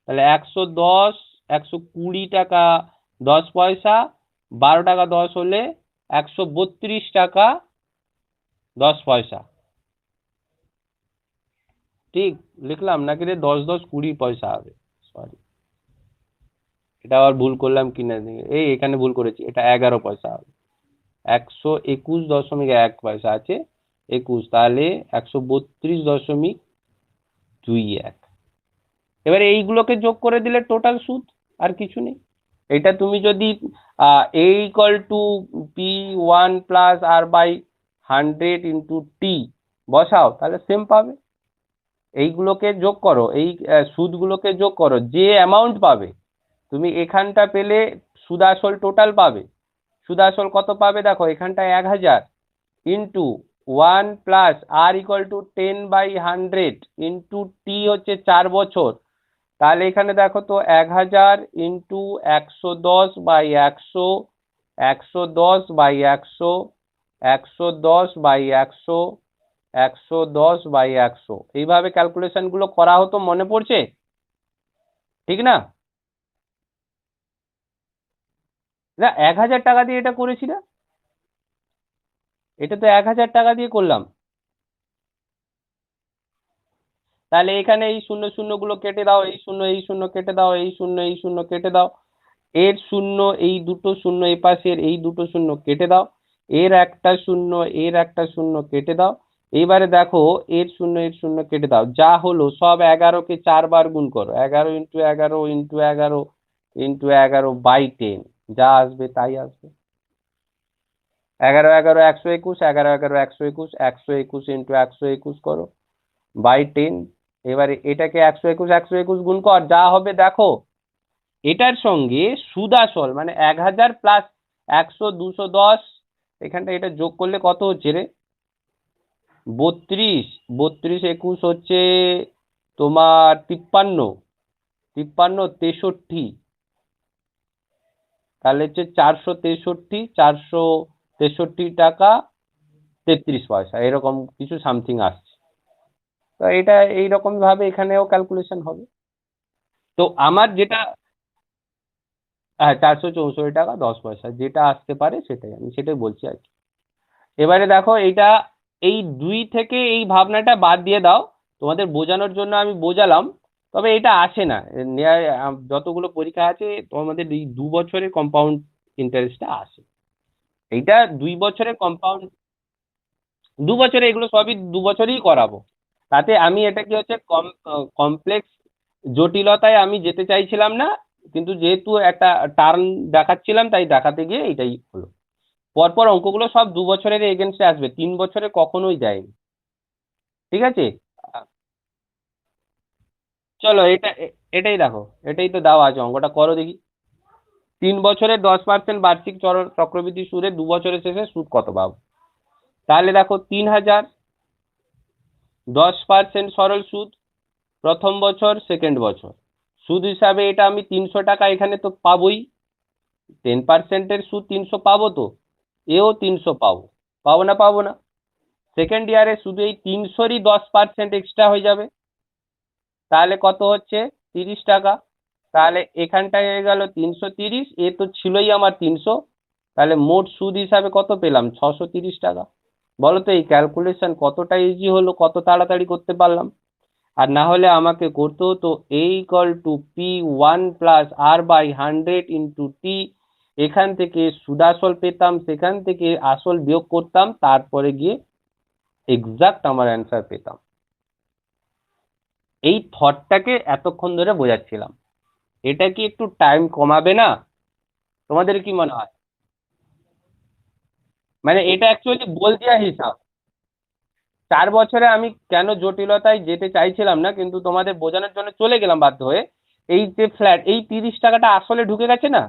তাহলে 110, 120 টাকা 10 পয়সা, 12 টাকা 10 হলে 132 টাকা 10 পয়সা। ঠিক লিখলাম নাকি রে? 10 10 20 পয়সা হবে, সরি, এটা আবার ভুল করলাম কিনা, এই এখানে ভুল করেছি, এটা 11 পয়সা হবে। 121.1 পয়সা আছে, 21, তাহলে 132.21। এবারে এইগুলোকে যোগ করে দিলে টোটাল সুদ, আর কিছু নেই। এটা তুমি যদি এ equal two P1 + R/100 × T বসাও, তাহলে সেম পাবে। এইগুলোকে যোগ করো, এই সুদগুলোকে যোগ করো, যে অ্যামাউন্ট পাবে তুমি এখানটা পেলে, সুদ আসল টোটাল পাবে। সুদ আসল কত পাবে দেখো, এখানটায় 1000 ইন্টু 1 + R = 10/100 ইন্টু টি হচ্ছে 4 বছর। তাহলে এখানে দেখো তো, 1000 ইন্টু 110/100, 110/100, 110/100, 110/100, এইভাবে ক্যালকুলেশন গুলো করা হতো, মনে পড়ছে? ঠিক না? না, 1000 টাকা দিয়ে এটা করেছি না, এটা তো 1000 টাকা দিয়ে করলাম। তাহলে এখানে এই শূন্য শূন্য গুলো কেটে দাও, এই শূন্য কেটে দাও, এই শূন্য কেটে দাও, এর শূন্য, এই দুটো শূন্য এপাশের এই দুটো শূন্য কেটে দাও, এর একটা শূন্য, এর একটা শূন্য কেটে দাও। এইবারে দেখো এর শূন্য কেটে দাও, যা হলো সব 11কে 4 বার গুণ করো, 11 × 11 × 11 × 11 যা আসবে তাই আসবে। 11 × 11 = 121, 11 × 11 = 121, 121 × 121 করো বাই 10। এবারে এটাকে 121 গুণ কর, যা হবে দেখো এটার সঙ্গে সুদ আসল মানে 1000 প্লাস 100 210, এখানটা এটা যোগ করলে কত হচ্ছে রে? 32, 32 21 হচ্ছে তোমার 53, 63 তাহলে হচ্ছে 463 টাকা 33 পয়সা, এরকম কিছু সামথিং আসছে। তো এটা এইরকম ভাবে এখানেও ক্যালকুলেশন হবে। তো আমার যেটা, হ্যাঁ 464 টাকা 10 পয়সা যেটা আসতে পারে সেটাই আমি সেটাই বলছি আর কি। এবারে দেখো এইটা এই 2 থেকে এই ভাবনাটা বাদ দিয়ে দাও, তোমাদের বোঝানোর জন্য আমি বোঝালাম, তবে এটা আসে না যতগুলো পরীক্ষা আছে তোমাদের এই 2 বছরের কম্পাউন্ড ইন্টারেস্টটা আসে। এইটা 2 বছরের কম্পাউন্ড, 2 বছরে এগুলো সবই 2 বছরেই করাবো। তাতে আমি এটা কি হচ্ছে কমপ্লেক্স জটিলতায় আমি যেতে চাইছিলাম না, কিন্তু যেহেতু একটা টার্ন দেখাচ্ছিলাম তাই দেখাতে গিয়ে এটাই হলো। পরপর অঙ্কগুলো সব 2 বছরের এগেনস্টে আসবে, 3 বছরে কখনোই যায়নি। ঠিক আছে, চলো এটাই দেখো, এটাই তো দেওয়া আছে, অঙ্কটা করো দেখি। 3 বছরে 10% বার্ষিক চক্রবৃদ্ধি সুদে 2 বছরের শেষে সুদ কত পাবো? তাহলে দেখো 3000, 10% সরল সুদ, প্রথম বছর সেকেন্ড বছর, সুদ হিসাবে এটা আমি 300 টাকা এখানে তো পাবোই, 10%-এর সুদ 300 পাবো, তো এও 300 পাবো, পাবো না পাবো না? সেকেন্ড ইয়ারে শুধু এই 300-ই 10% এক্সট্রা হয়ে যাবে, তাহলে কত হচ্ছে? 30 টাকা। তাহলে এখানটায় হয়ে গেল 330, এ তো ছিলই আমার 300, তাহলে মোট সুদ হিসাবে কত পেলাম? 630 টাকা। বলো তো এই ক্যালকুলেশন কতটা ইজি হলো, কত তাড়াতাড়ি করতে পারলাম? আর না হলে আমাকে করতে হতো A = P1 + R/100 × T, এখান থেকে সুদাসল পেতাম, সেখান থেকে আসল বিয়োগ করতাম, তারপরে গিয়ে এক্সাক্ট আমার অ্যান্সার পেতাম। এই থটটাকে এতক্ষণ ধরে বোঝাচ্ছিলাম, এটা কি একটু টাইম কমাবে না? তোমাদের কি মনে হয়? মানে এটা অ্যাকচুয়ালি বলদিয়া হিসাব। 4 বছরে আমি কেন জটিলতায় যেতে চাইছিলাম না, কিন্তু তোমাদের বোঝানোর জন্য চলে গেলাম বাধ্য হয়ে। এই যে ফ্ল্যাট এই 30 টাকাটা আসলে ঢুকে গেছে না,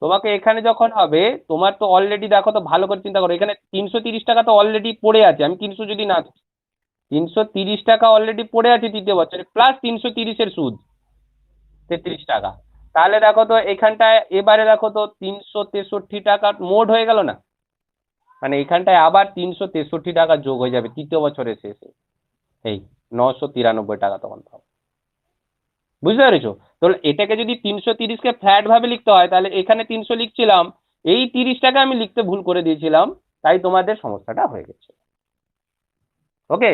তোমাকে এখানে যখন হবে, তোমার তো অলরেডি দেখো তো ভালো করে চিন্তা করো, এখানে 330 টাকা তো অলরেডি পড়ে আছে, আমি 300 যদি না, 330 টাকা অলরেডি পড়ে আছে তৃতীয় বছরে, প্লাস 330-এর সুদ 33 টাকা। তাহলে দেখো তো এখানটায়, এবারে দেখো তো 363 টাকা মোট হয়ে গেল না, মানে এখানটায় আবার 363 টাকা যোগ হয়ে যাবে তৃতীয় বছরের শেষে, এই 993 টাকা তখন পাবো। বুঝতে পেরেছো? তো এটাকে যদি 330-কে ফ্ল্যাট ভাবে লিখতে হয়, তাহলে এখানে 300 লিখছিলাম, এই 30 টাকা আমি লিখতে ভুল করে দিয়েছিলাম, তাই তোমাদের সমস্যাটা হয়ে গেছে। ওকে,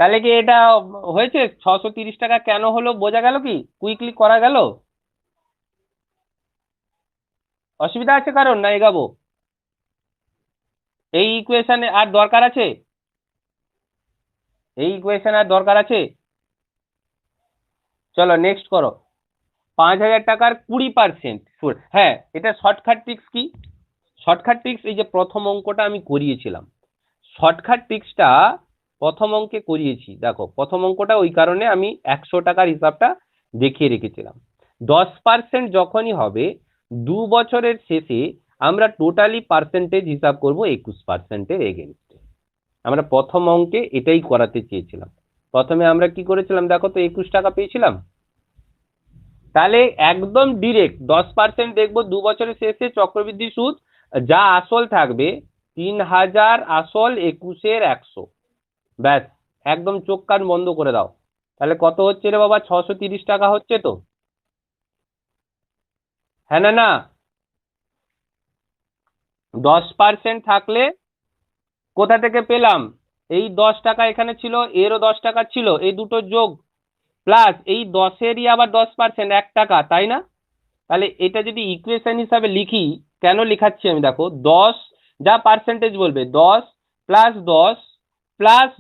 তাহলে কি এটা হয়েছে? 630 টাকা কেন হলো বোঝা গেল? কি কুইকলি করা গেল? অসুবিধা আছে কারণ, না এগাবো? এই ইকুয়েশনে আর দরকার আছে? এই ইকুয়েশন আর দরকার আছে? চলো নেক্সট করো। 5,000 টাকার 20%, হ্যাঁ এটা শর্টকাট ট্রিক্স কি? শর্টকাট ট্রিক্স, এই যে প্রথম অঙ্কটা আমি করিয়েছিলাম, শর্টকাট ট্রিক্সটা প্রথম অঙ্কে করিয়েছি। দেখো প্রথম অঙ্কটা ওই কারণে আমি 100 টাকার হিসাবটা দেখিয়ে রেখেছিলাম। 10% যখনই হবে 2 বছরের শেষে আমরা টোটালি পার্সেন্টেজ হিসাব করব 21%-এর এগেনস্টে। আমরা প্রথম অঙ্কে এটাই করাতে চেয়েছিলাম। প্রথমে আমরা কি করেছিলাম দেখো তো, 21 টাকা পেয়েছিলাম, তাহলে একদম ডিরেক্ট 10% দেখবো 2 বছরের শেষে চক্রবৃদ্ধি সুদ যা আসল থাকবে 3000 আসল 21-এর 100, ব্যাস একদম চোখ কান বন্ধ করে দাও। তাহলে কত হচ্ছে রে বাবা? 630 টাকা হচ্ছে তো? হ্যাঁ না না? 10% থাকলে কোথা থেকে পেলাম? এই 10 টাকা এখানে ছিল, এরও 10 টাকা ছিল, এই দুটো যোগ প্লাস এই 10-এরই আবার 10%, 1 টাকা, তাই না? তাহলে এটা যদি ইকুয়েশন হিসাবে লিখি, কেন লিখাচ্ছি আমি দেখো, 10 যা পার্সেন্টেজ বলবে, 10 + 10 + 10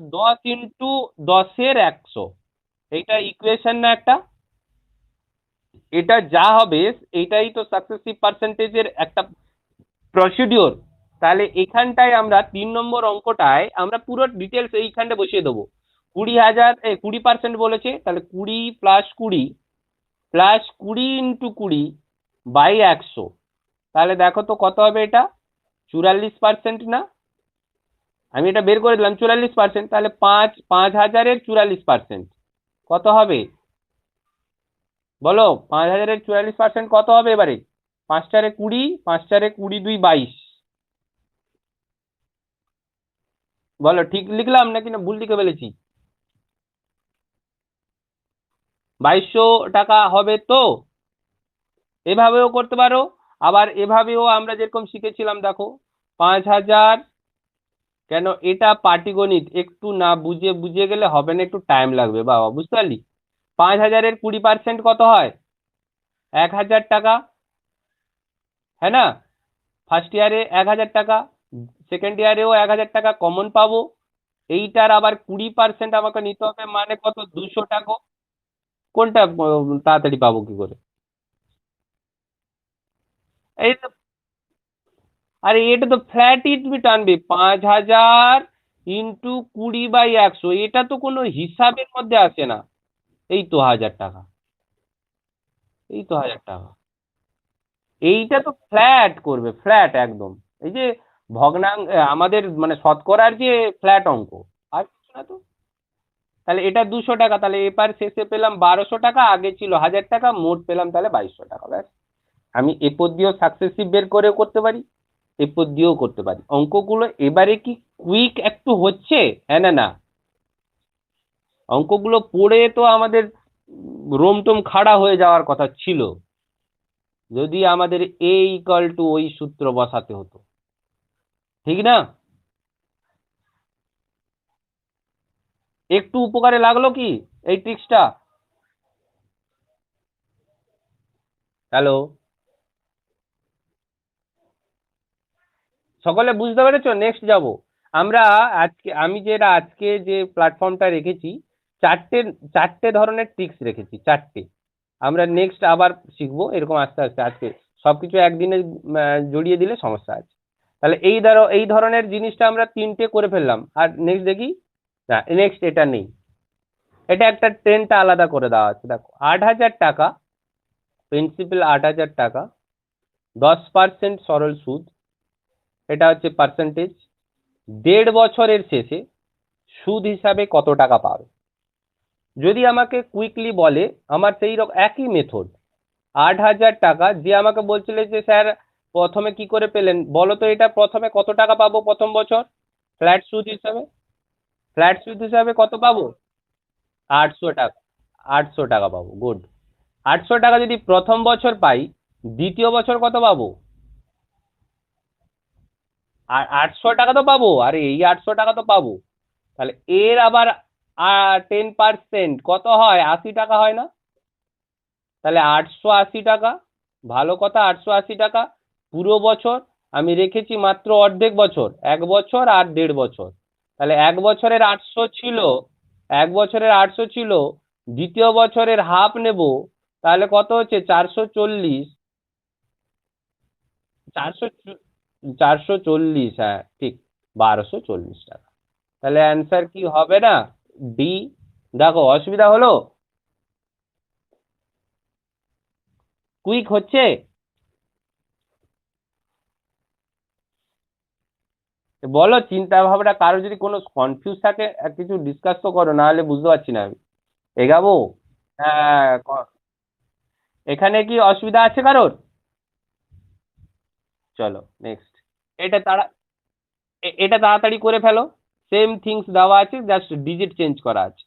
× 1000, এইটা ইকুয়েশন না একটা? এটা যা হবে এইটাই তো সাকসেসিভ পার্সেন্টেজের একটা প্রসিডিওর। তাহলে এখানটায় আমরা 3 নম্বর অঙ্কটায় আমরা পুরো ডিটেলস এইখানটা বসিয়ে দেবো। 20,000 20% বলেছে, তাহলে 20 + 20 + 20 × 20/100। তাহলে দেখো তো কত হবে এটা, 44% না? আমি এটা বের করে দিলাম 44%, তাহলে 5,000-এর 44% কত হবে বলো? 5,000-এর 44% কত হবে এবারে? 5 × 20, 5 × 20 = 22। বলো ঠিক লিখলাম নাকি না ভুল লিখে ফেলেছি? 2200 টাকা হবে তো। এভাবেও করতে পারো, আবার এভাবেও আমরা যেরকম শিখেছিলাম দেখো, 5,000, কেন এটা পাটিগণিত, একটু না বুঝে বুঝে গেলে হবে না, একটু টাইম লাগবে বাবা, বুঝতে পারলি? 5,000-এর 20% কত হয়? 1,000 টাকা, হ্যাঁ না? ফার্স্ট ইয়ারে 1,000 টাকা, সেকেন্ড ইয়ারেও 1,000 টাকা কমন পাবো। এইটার আবার 20% আমাকে নিতে হবে, মানে কত, 200 টাকা। কোনটা তাড়াতাড়ি পাবো কি করে? এই তো, আরে এটা তো ফ্ল্যাটই তুমি টানবে, 5,000 × 20/100, এটা তো কোনো হিসাবের মধ্যে আসে না। এই তো 1,000 টাকা, এই তো 1,000 টাকা। এইটা তো ফ্ল্যাট করবে, ফ্ল্যাট একদম। এই যে ভগ্নাংশ, আমাদের মানে শতকরার যে ফ্ল্যাট অঙ্ক, আর কিছু না তো। তাহলে এটা 200 টাকা, তাহলে এবার শেষে পেলাম 1,200 টাকা, আগে ছিল 1,000 টাকা, মোট পেলাম তাহলে 2,200 টাকা, ব্যাস। আমি এপদ দিয়েও সাকসেসিভ বের করেও করতে পারি, এপদ দিয়েও করতে পারি অঙ্কগুলো। এবারে কি কুইক একটু হচ্ছে, হ্যাঁ না না? অঙ্কগুলো পড়ে তো আমাদের রোমটোম খাড়া হয়ে যাওয়ার কথা ছিল, যদি আমাদের ওই সূত্র বসাতে হতো, ঠিক না? একটু উপকারে লাগলো কি এই ট্রিক্সটা? হ্যালো, সকলে বুঝতে পেরেছো? নেক্সট যাব আমরা। আজকে আমি যেটা আজকে যে প্ল্যাটফর্মটা রেখেছি, চারটে চারটে ধরনের ট্রিক্স রেখেছি, চারটে। আমরা নেক্সট আবার শিখবো এরকম আস্তে আস্তে। আজকে সবকিছু একদিনে জড়িয়ে দিলে সমস্যা আছে। তাহলে এই ধরনের জিনিসটা আমরা 3টে করে ফেললাম, আর নেক্সট দেখি। না, নেক্সট এটা নেই, এটা একটা ট্রেনটা আলাদা করে দেওয়া আছে। দেখো, 8,000 টাকা প্রিন্সিপাল, 8,000 টাকা, 10% সরল সুদ, এটা হচ্ছে পার্সেন্টেজ। 1.5 বছরের শেষে সুদ হিসাবে কত টাকা পাবে? যদি আমাকে কুইকলি বলে, আমার সেই রকম একই মেথড, 8,000 টাকা, যে আমাকে বলছিল যে স্যার প্রথমে কি করে পেলেন বলো তো, এটা প্রথমে কত টাকা পাবো প্রথম বছর ফ্ল্যাট সুদ হিসাবে? ফ্ল্যাট সুদ হিসাবে কত পাবো? 800 টাকা। 800 টাকা পাবো, গুড। 800 টাকা যদি প্রথম বছর পাই, দ্বিতীয় বছর কত পাবো? আর 800 টাকা তো পাবো, আরে এই 800 টাকা তো পাবো। তাহলে এর আবার 10% কত হয়? 80 টাকা হয় না? তাহলে 880 টাকা, ভালো কথা, 880 টাকা পুরো বছর। আমি রেখেছি মাত্র অর্ধেক বছর, 1 বছর আর 1.5 বছর। তাহলে 1 বছরের 800 ছিল, 1 বছরের 800 ছিল, দ্বিতীয় বছরের হাফ নেব, তাহলে কত হচ্ছে? 440। 400, 440, হ্যাঁ ঠিক, 1,240 টাকা। তাহলে অ্যান্সার কি হবে না? ডি। দেখো অসুবিধা হলো? কুইক হচ্ছে? বলো চিন্তা ভাবনা, কারো যদি কোনো কনফিউজ থাকে কিছু ডিসকাস তো করো, না হলে বুঝতে পারছি না আমি। এগাবো? হ্যাঁ, এখানে কি অসুবিধা আছে কারোর? চলো নেক্সট। এটা তারা এটা তাড়াতাড়ি করে ফেলো। সেম থিংস দেওয়া আছে, জাস্ট ডিজিট চেঞ্জ করা আছে।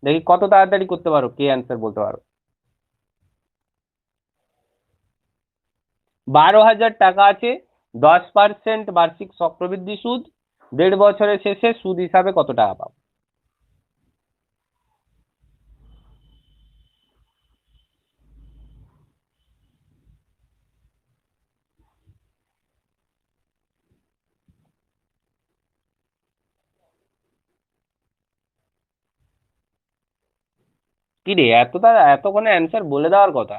দেখি কত তাড়াতাড়ি করতে পারো, কে অ্যান্সার বলতে পারো। 12,000 টাকা আছে, 10% বার্ষিক চক্রবৃদ্ধি সুদ, 1.5 বছরের শেষে সুদ হিসাবে কত টাকা পাবো? কি রে, এতক্ষণে অ্যান্সার বলে দেওয়ার কথা।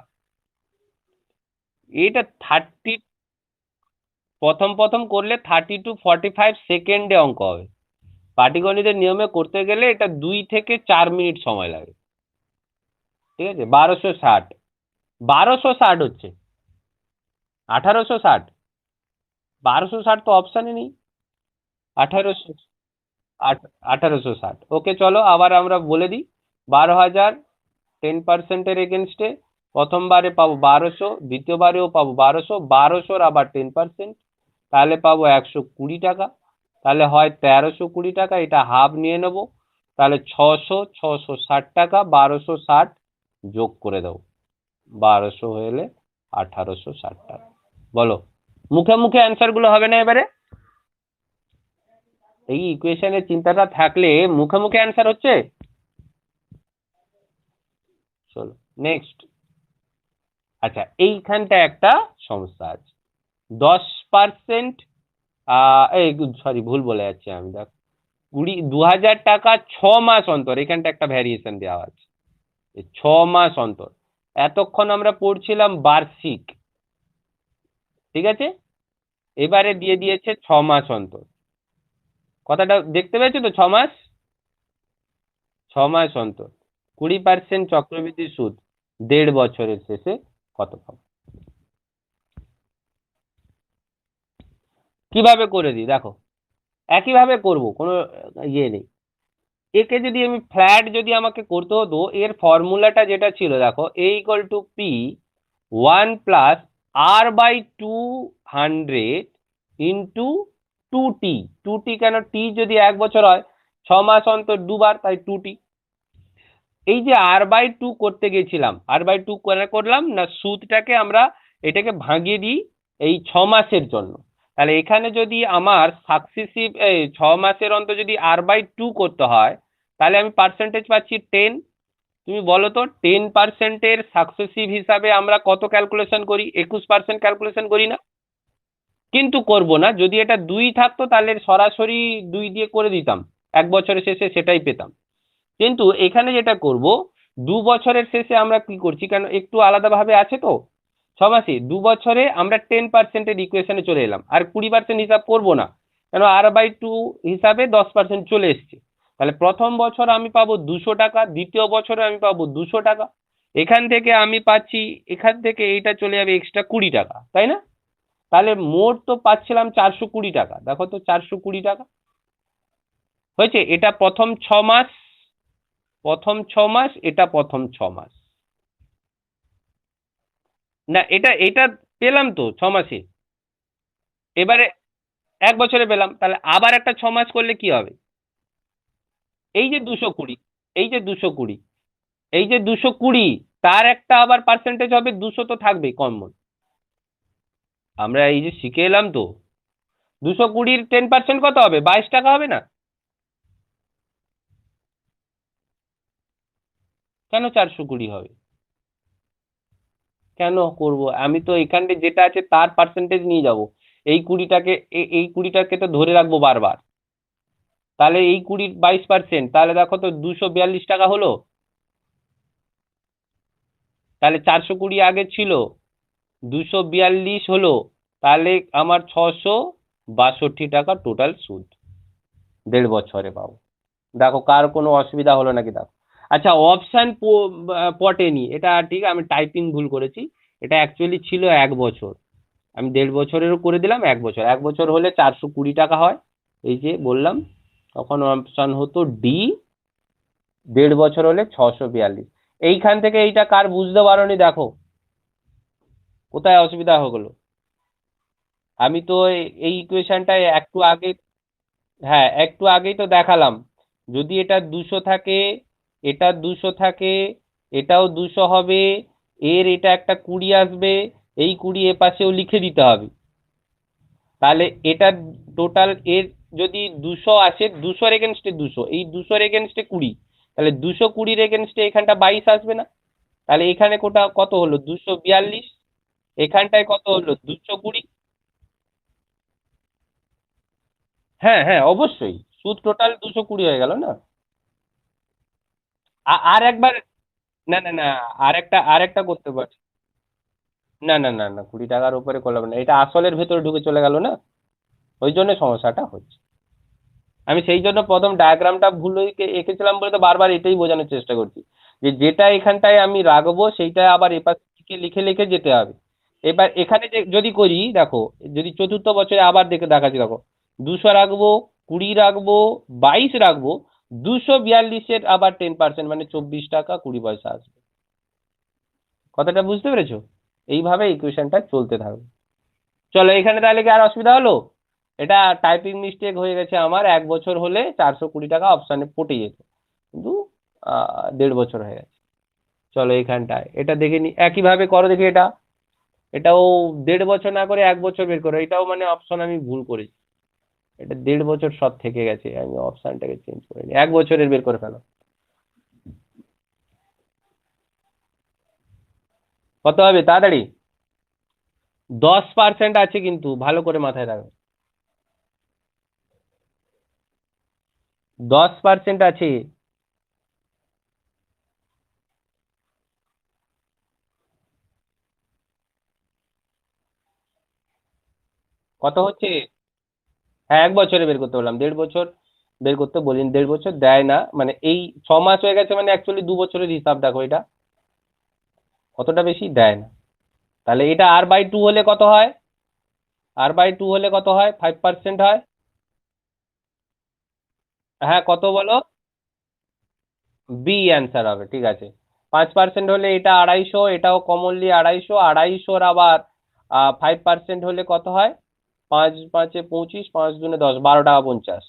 এটা প্রথম প্রথম করলে 30 to 45 সেকেন্ডে অঙ্ক হবে। পাটিগণিতের নিয়মে করতে গেলে এটা 2 থেকে 4 মিনিট সময় লাগে। ঠিক আছে, 1260, 1260 হচ্ছে, 1860, 1260 তো অপশানে নেই। 1800, 1860। ওকে, চলো আবার আমরা বলে দিই। 12,000 10%-এর এগেনস্টে প্রথমবারে পাবো 1200, দ্বিতীয়বারেও পাবো 1200, 1200-র আবার 10%, তাহলে পাবো 120 টাকা। তাহলে হয় 1320 টাকা, এটা হাফ নিয়ে নেব, তাহলে 660 টাকা, 1260 যোগ করে দাও, 1200 হলে 1860 টাকা। বলো, মুখে মুখে অ্যান্সার গুলো হবে না এবারে? এই ইকুয়েশনের চিন্তাটা থাকলে মুখে মুখে অ্যান্সার হচ্ছে। চলো নেক্সট। আচ্ছা, এইখানটা একটা সমস্যা আছে। 10%, এই সরি ভুল বলে যাচ্ছি আমি, দেখ 20,000 টাকা 6 মাস অন্তর, এখানটা একটা ভ্যারিয়েশন দেওয়া আছে 6 মাস অন্তর। এতক্ষণ আমরা পড়ছিলাম বার্ষিক, ঠিক আছে, এবারে দিয়ে দিয়েছে 6 মাস অন্তর। কথাটা দেখতে পেয়েছো তো? 6 মাস, 6 মাস অন্তর 20% চক্রবৃদ্ধি সুদ 1.5 বছরের শেষে কত পাবো? কিভাবে করে দিই দেখো, একইভাবে করব, কোনো ইয়ে নেই। একে যদি আমি ফ্ল্যাট যদি আমাকে করতে হতো, এর ফর্মুলাটা যেটা ছিল দেখো, a equal to P 1+r/200 into 2t। 2t কেন, টি যদি 1 বছর হয়, 6 মাস অন্তর দুবার, তাই 2t। এই যে r/2 করতে গেছিলাম, r/2 করলাম না, সুদটাকে আমরা এটাকে ভাঙিয়ে দিই এই 6 মাসের জন্য। তাহলে এখানে যদি আমার সাকসেসিভ 6 মাসের অন্তর যদি r/2 করতে হয়, তাহলে আমি পার্সেন্টেজ পাচ্ছি 10। তুমি বলো তো 10%-এর সাকসেসিভ হিসাবে আমরা কত ক্যালকুলেশন করি? 21% ক্যালকুলেশন করি না? কিন্তু করব না। যদি এটা 2 থাকতো তাহলে সরাসরি 2 দিয়ে করে দিতাম, 1 বছরের শেষে সেটাই পেতাম। কিন্তু এখানে যেটা করব, 2 বছরের শেষে আমরা কি করছি, কেন একটু আলাদাভাবে আছে তো। 6 মাসে 2 বছরে আমরা 10%-এর ইকুয়েশনে চলে এলাম, আর 20% হিসাব করব না, কেন r/2 হিসাবে 10% চলে এসছে। তাহলে প্রথম বছর আমি পাবো 200 টাকা, দ্বিতীয় বছরে আমি পাবো 200 টাকা। এখান থেকে আমি পাচ্ছি, এখান থেকে এইটা চলে যাবে এক্সট্রা 20 টাকা, তাই না? তাহলে মোট তো পাচ্ছিলাম 420 টাকা। দেখো তো 420 টাকা হয়েছে। এটা প্রথম 6 মাস, এটা প্রথম 6 মাস। না, এটা এটা পেলাম তো 6 মাসে, এবারে 1 বছরে পেলাম, তাহলে আবার একটা 6 মাস করলে কি হবে? এই যে 220, এই যে 220, এই যে 220, তার একটা আবার পার্সেন্টেজ হবে 200 তো থাকবেই কমন। আমরা এই যে শিখে এলাম তো, 220-র 10% কত হবে? 22 টাকা হবে না? কেন 420 হবে? কেন করব? আমি তো এখানে যেটা আছে তার পার্সেন্টেজ নিয়ে যাব, এই 20টাকে, এই 20টাকে তো ধরে রাখবো বারবার। তাহলে এই 20 22%, তাহলে দেখো তো 242 টাকা হলো। তাহলে 420 আগে ছিল, 242 হলো, তাহলে আমার 662 টাকা টোটাল সুদ 1.5 বছরে পাবো। দেখো কার কোনো অসুবিধা হলো নাকি দেখো। আচ্ছা, অপশন পটেনি, এটা ঠিক, আমি টাইপিং ভুল করেছি। এটা অ্যাকচুয়ালি ছিল 1 বছর, আমি 1.5 বছরেরও করে দিলাম। 1 বছর, 1 বছর হলে 420 টাকা হয়, এই যে বললাম। তখন অপশন হতো ডি, 1.5 বছর হলে 642। এইখান থেকে এইটা কার বুঝতে পারোনি দেখো, কোথায় অসুবিধা হয়ে গেলো? আমি তো এই ইকুয়েশনটায় একটু আগে, হ্যাঁ একটু আগেই তো দেখালাম। যদি এটা 200 থাকে, এটা 200 থাকে, এটাও 200 হবে, এর এটা একটা 20 আসবে, এই 20 এ পাশেও লিখে দিতে হবে। তাহলে এটা টোটাল এর যদি 200 আসে, 200-র এগেনস্টে 200, এই 200-র এগেনস্টে 20, তাহলে 220-র এগেনস্টে এখানটা 22 আসবে না? তাহলে এখানে কত হলো? 242। এখানটায় কত হলো? 220। হ্যাঁ হ্যাঁ, অবশ্যই সুদ টোটাল 220 হয়ে গেল না? আর একবার, না না না, আর একটা করতে পারি। না না না না, 20 টাকার উপরে করলে হবে না, এটা আসলের ভেতরে ঢুকে চলে গেল না, ওই জন্য সমস্যাটা হচ্ছে। আমি সেই জন্য প্রথম ডায়াগ্রামটা ভুল এঁকেছিলাম বলে তো বারবার এটাই বোঝানোর চেষ্টা করছি, যে যেটা এখানটায় আমি রাখবো সেইটা আবার এপাশ থেকে লিখে লিখে যেতে হবে। এবার এখানে যে যদি করি দেখো, যদি চতুর্থ বছরে আবার দেখাচ্ছি দেখো, 200 রাখবো, 20 রাখবো, 22 রাখবো, 242-এর আবার 10%, মানে 24 টাকা 20 পয়সা আসবে। কথাটা বুঝতে পেরেছো? এইভাবে ইকুয়েশনটা চলতে থাকবে। চলো, এখানে তাহলে কি আর অসুবিধা হলো? এটা টাইপিং মিস্টেক হয়ে গেছে আমার, 1 বছর হলে 420 টাকা অপশানে পটে যেত, কিন্তু 1.5 বছর হয়ে গেছে। চলো এখানটায় এটা দেখে নি, একইভাবে করো দেখি এটা। এটাও 1.5 বছর না করে 1 বছর বের করো, এটাও মানে অপশন আমি ভুল করেছি, এটা 1.5 বছর সব থেকে গেছে, আমি অপশনটাকে চেঞ্জ করে নি, 1 বছরের বের করে ফেলো। কত হবে তাড়াতাড়ি? 10% আছে কিন্তু, ভালো করে মাথায় রাখো, 10% আছে। কত হচ্ছে? হ্যাঁ, 1 বছরে বের করতে বললাম, 1.5 বছর বের করতে বলিনি, 1.5 বছর দেয় না, মানে এই 6 মাস হয়ে গেছে, মানে অ্যাকচুয়ালি 2 বছরের হিসাব দেখো, এটা কতটা বেশি দেয় না। তাহলে এটা R/2 হলে কত হয়? R/2 হলে কত হয়? 5% হয়। হ্যাঁ, কত বলো? বি অ্যান্সার হবে, ঠিক আছে। 5% হলে এটা 250, এটাও কমনলি 250, 250-র আবার 5% হলে কত হয়? 5×5 = 25, 5×2 = 10, 12 টাকা 50।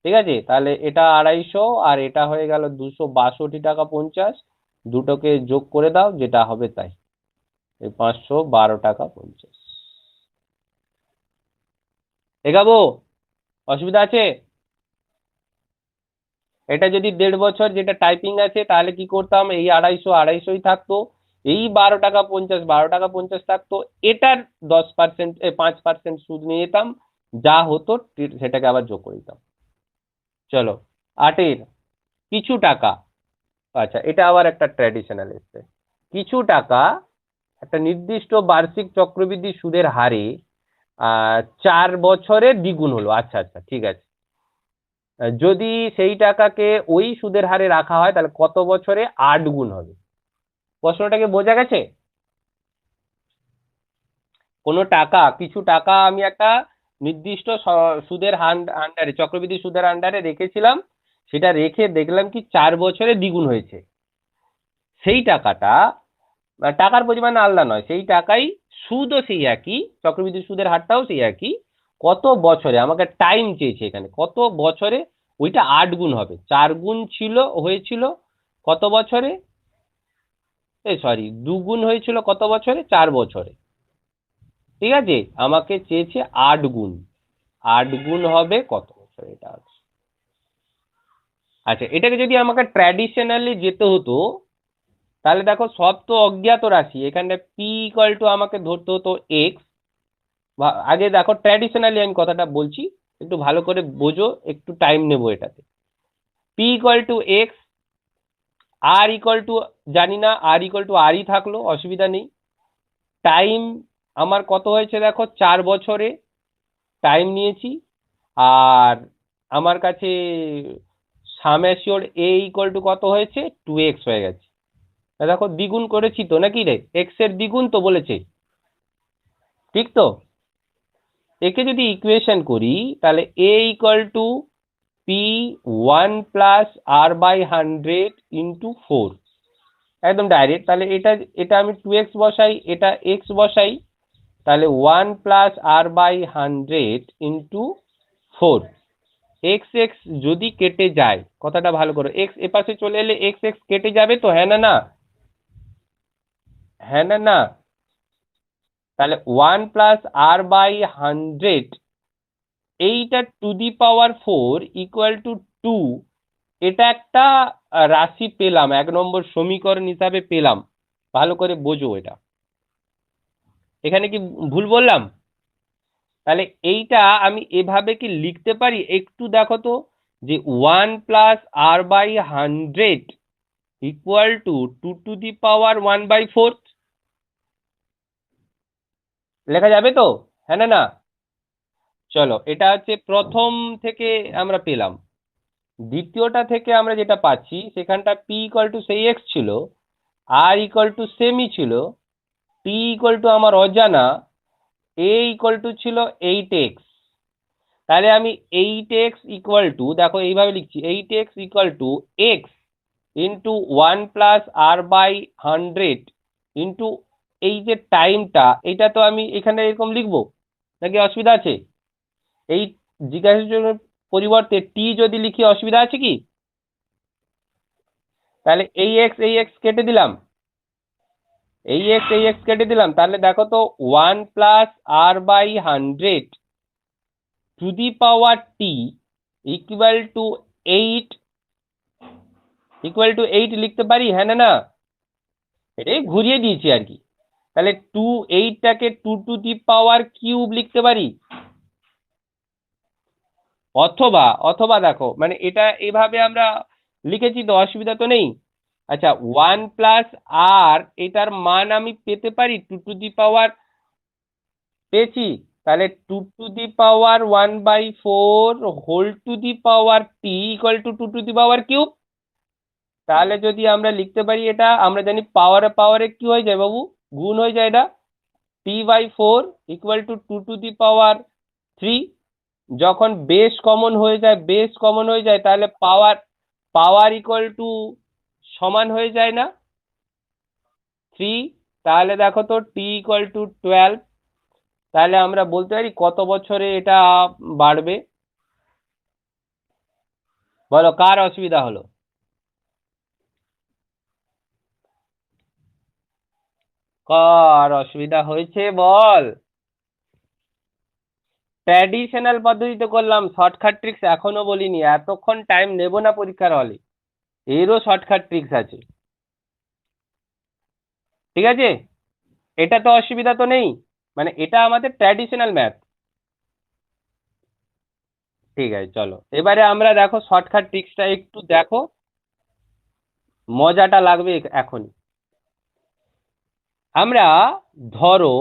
ঠিক আছে, তাহলে এটা 250, আর এটা হয়ে গেল 262 টাকা 50, দুটোকে যোগ করে দাও, যেটা হবে তাই, এই 512 টাকা 50। এগাবো? অসুবিধা আছে? এটা যদি 1.5 বছর যেটা টাইপিং আছে, তাহলে কি করতাম, এই 250 250ই থাকতো, এই 12 টাকা 50 12 টাকা 50 থাকতো, এটার 10%, 5% সুদ নিয়ে যেতাম, যা হতো সেটাকে আবার যোগ করে দিতাম। চলো, 8-এর কিছু টাকা। আচ্ছা, এটা আবার একটা ট্র্যাডিশনাল এসছে। কিছু টাকা একটা নির্দিষ্ট বার্ষিক চক্রবৃদ্ধি সুদের হারে 4 বছরে দ্বিগুণ হলো। আচ্ছা আচ্ছা, ঠিক আছে। যদি সেই টাকাকে ওই সুদের হারে রাখা হয়, তাহলে কত বছরে 8 গুণ হবে? প্রশ্নটাকে বোঝা গেছে? কোনো টাকা, কিছু টাকা আমি একটা নির্দিষ্ট সুদের আন্ডারে, চক্রবৃদ্ধি সুদের আন্ডারে রেখেছিলাম, সেটা রেখে দেখলাম কি 4 বছরে দ্বিগুণ হয়েছে। সেই টাকাটা, টাকার পরিমাণ আলাদা নয়, সেই টাকাই সুদও সেই একই, চক্রবৃদ্ধি সুদের হারটাও সেই একই, কত বছরে, আমাকে টাইম চেয়েছে এখানে, কত বছরে ওইটা 8 গুণ হবে। 4 গুণ হয়েছিল কত বছরে, সরি, 2 গুণ হয়েছিল কত বছরে, 4 বছরে। ঠিক আছে, আমাকে চেয়েছে 8 গুণ, 8 গুণ হবে কত বছরে, এটা আছে। আচ্ছা, এটাকে যদি আমাকে ট্র্যাডিশনালি যেতে হতো, তাহলে দেখো সব তো অজ্ঞাত রাশি, এখানে পি ইকুয়াল টু আমাকে ধরতে হতো এক্স। আগে দেখো, ট্র্যাডিশনালি আমি কথাটা বলছি, একটু ভালো করে বোঝো, একটু টাইম নেবো এটাতে। P equal to x, r equal to জানি না, আর ইকুয়াল টু আরই থাকলো, অসুবিধা নেই। টাইম আমার কত হয়েছে দেখো, 4 বছরে টাইম নিয়েছি, আর আমার কাছে সাম অ্যাসিওর এ ইকুয়াল টু কত হয়েছে, 2x হয়ে গেছে। দেখো দ্বিগুণ করেছি তো, নাকি রে, এক্স এর দ্বিগুণ তো বলেছে, ঠিক তো? একে যদি ইকুয়েশন করি, তাহলে এ ইকুয়াল টু পি 1+r/100 × 4, একদম ডাইরেক্ট। তাহলে এটা এটা আমি 2x বসাই, এটা x বসাই, তাহলে 1+r/100 × 4। এক্স এক্স যদি কেটে যায়, কথাটা ভালো করো, এক্স এপাশে চলে এলে এক্স এক্স কেটে যাবে তো, হ্যাঁ না না? হ্যাঁ না না? তাহলে 1+r/100 এইটা two the power 4 equal to 2, এটা একটা রাশি পেলাম, 1 নম্বর সমীকরণ হিসাবে পেলাম। ভালো করে বোঝো এটা। এখানে কি ভুল বললাম? তাহলে এইটা আমি এভাবে কি লিখতে পারি একটু দেখো তো, যে 1 plus R by 100 equal to 2 to the power 1/4 লেখা যাবে তো? হ্যাঁ না না? চলো, এটা হচ্ছে প্রথম থেকে আমরা পেলাম। দ্বিতীয়টা থেকে আমরা যেটা পাচ্ছি সেখানটা পি ইকুয়াল টু সেই এক্স ছিল, আর ইকুয়াল টু সেমই ছিল, টি ইকুয়াল টু আমার অজানা, এ ইকুয়াল টু ছিল 8x। তাহলে আমি 8x ইকুয়াল টু, দেখো এইভাবে লিখছি, 8x equal to x into 1 plus R by 100 into এই যে টাইমটা, এটা তো আমি এখানে এরকম লিখবো নাকি অসুবিধা আছে? এই জিজ্ঞাসার পরিবর্তে টি যদি লিখি অসুবিধা আছে কি? তাহলে এই এক্স কেটে দিলাম, এই এক্স কেটে দিলাম, তাহলে দেখো তো 1 plus R by 100 to the power t equal to 8, equal to 8 লিখতে পারি, হ্যাঁ না না? এটাই ঘুরিয়ে দিয়েছি আর কি। তাহলে 8টাকে 2 টু দি পাওয়ার কিউব লিখতে পারি, অথবা অথবা দেখো মানে এটা এভাবে আমরা লিখেছি তো, অসুবিধা তো নেই। আচ্ছা, 1 প্লাস আর এটার মান আমি পেতে পারি 2 টু দি পাওয়ার, পেয়েছি। তাহলে 2 to the power 1/4 whole to the power t equal to 2 to the power cube. তাহলে যদি আমরা লিখতে পারি, এটা আমরা জানি পাওয়ারে পাওয়ারে কি হয়ে যায় বাবু, গুণ হয়ে যায়, এটা t/4 equal to 2 to the power 3। যখন বেস কমন হয়ে যায়, বেস কমন হয়ে যায়, তাহলে পাওয়ার পাওয়ার ইকুয়াল টু সমান হয়ে যায় না 3। তাহলে দেখো তো টি ইকুয়াল টু 12। তাহলে আমরা বলতে পারি কত বছরে এটা বাড়বে? বলো, কার অসুবিধা হলো? কার অসুবিধা হয়েছে বল? ট্র্যাডিশনাল পদ্ধতিতে করলাম, শর্টকাট ট্রিক্স এখনো বলিনি, এতক্ষণ টাইম নেব না পরীক্ষার হলে, এরও শর্টকাট ট্রিক্স আছে, ঠিক আছে? এটা তো অসুবিধা তো নেই, মানে এটা আমাদের ট্র্যাডিশনাল ম্যাথ। ঠিক আছে, চলো এবারে আমরা দেখো শর্টকাট ট্রিক্সটা একটু দেখো, মজাটা লাগবে এখনই। আমরা ধরো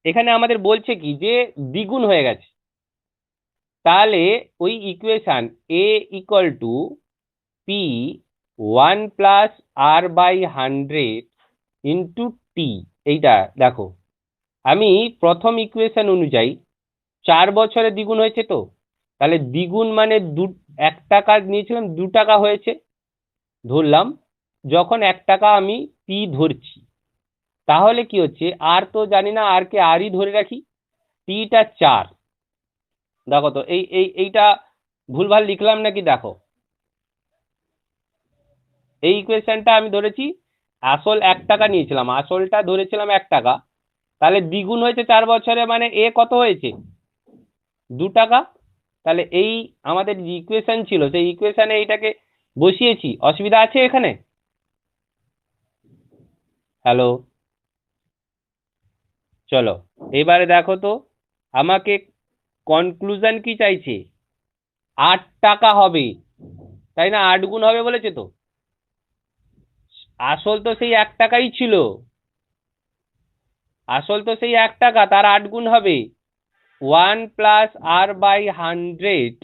এখানে আমাদের বলছে কি যে দ্বিগুণ হয়ে গেছে, তাহলে ওই equation A equal to P 1 plus R by 100 into T, এইটা দেখো আমি প্রথম ইকুয়েশন অনুযায়ী 4 বছরে দ্বিগুণ হয়েছে তো, তাহলে দ্বিগুণ মানে 1 টাকা নিয়েছিলাম 2 টাকা হয়েছে ধরলাম, যখন 1 টাকা আমি পি ধরছি, তাহলে কি হচ্ছে, আর তো জানি না, আর কে আরই ধরে রাখি, টিটা 4। দেখো তো এইটা ভুলভাল লিখলাম নাকি? দেখো এই ইকুয়েশনটা আমি ধরেছি, আসল 1 টাকা নিয়েছিলাম, আসলটা ধরেছিলাম 1 টাকা, তাহলে দ্বিগুণ হয়েছে 4 বছরে, মানে এ কত হয়েছে 2 টাকা। তাহলে এই আমাদের যে ইকুয়েশন ছিল সেই ইকুয়েশনে এইটাকে বসিয়েছি, অসুবিধা আছে এখানে? হ্যালো, চলো এবারে দেখো তো আমাকে কনক্লুশন কি চাইছে, 8 টাকা হবে, তাই না? 8 গুণ হবে বলেছে তো, আসল তো সেই 1 টাকাই ছিল, আসল তো সেই 1 টাকা, তার 8 গুণ হবে, 1 প্লাস আর বাই 100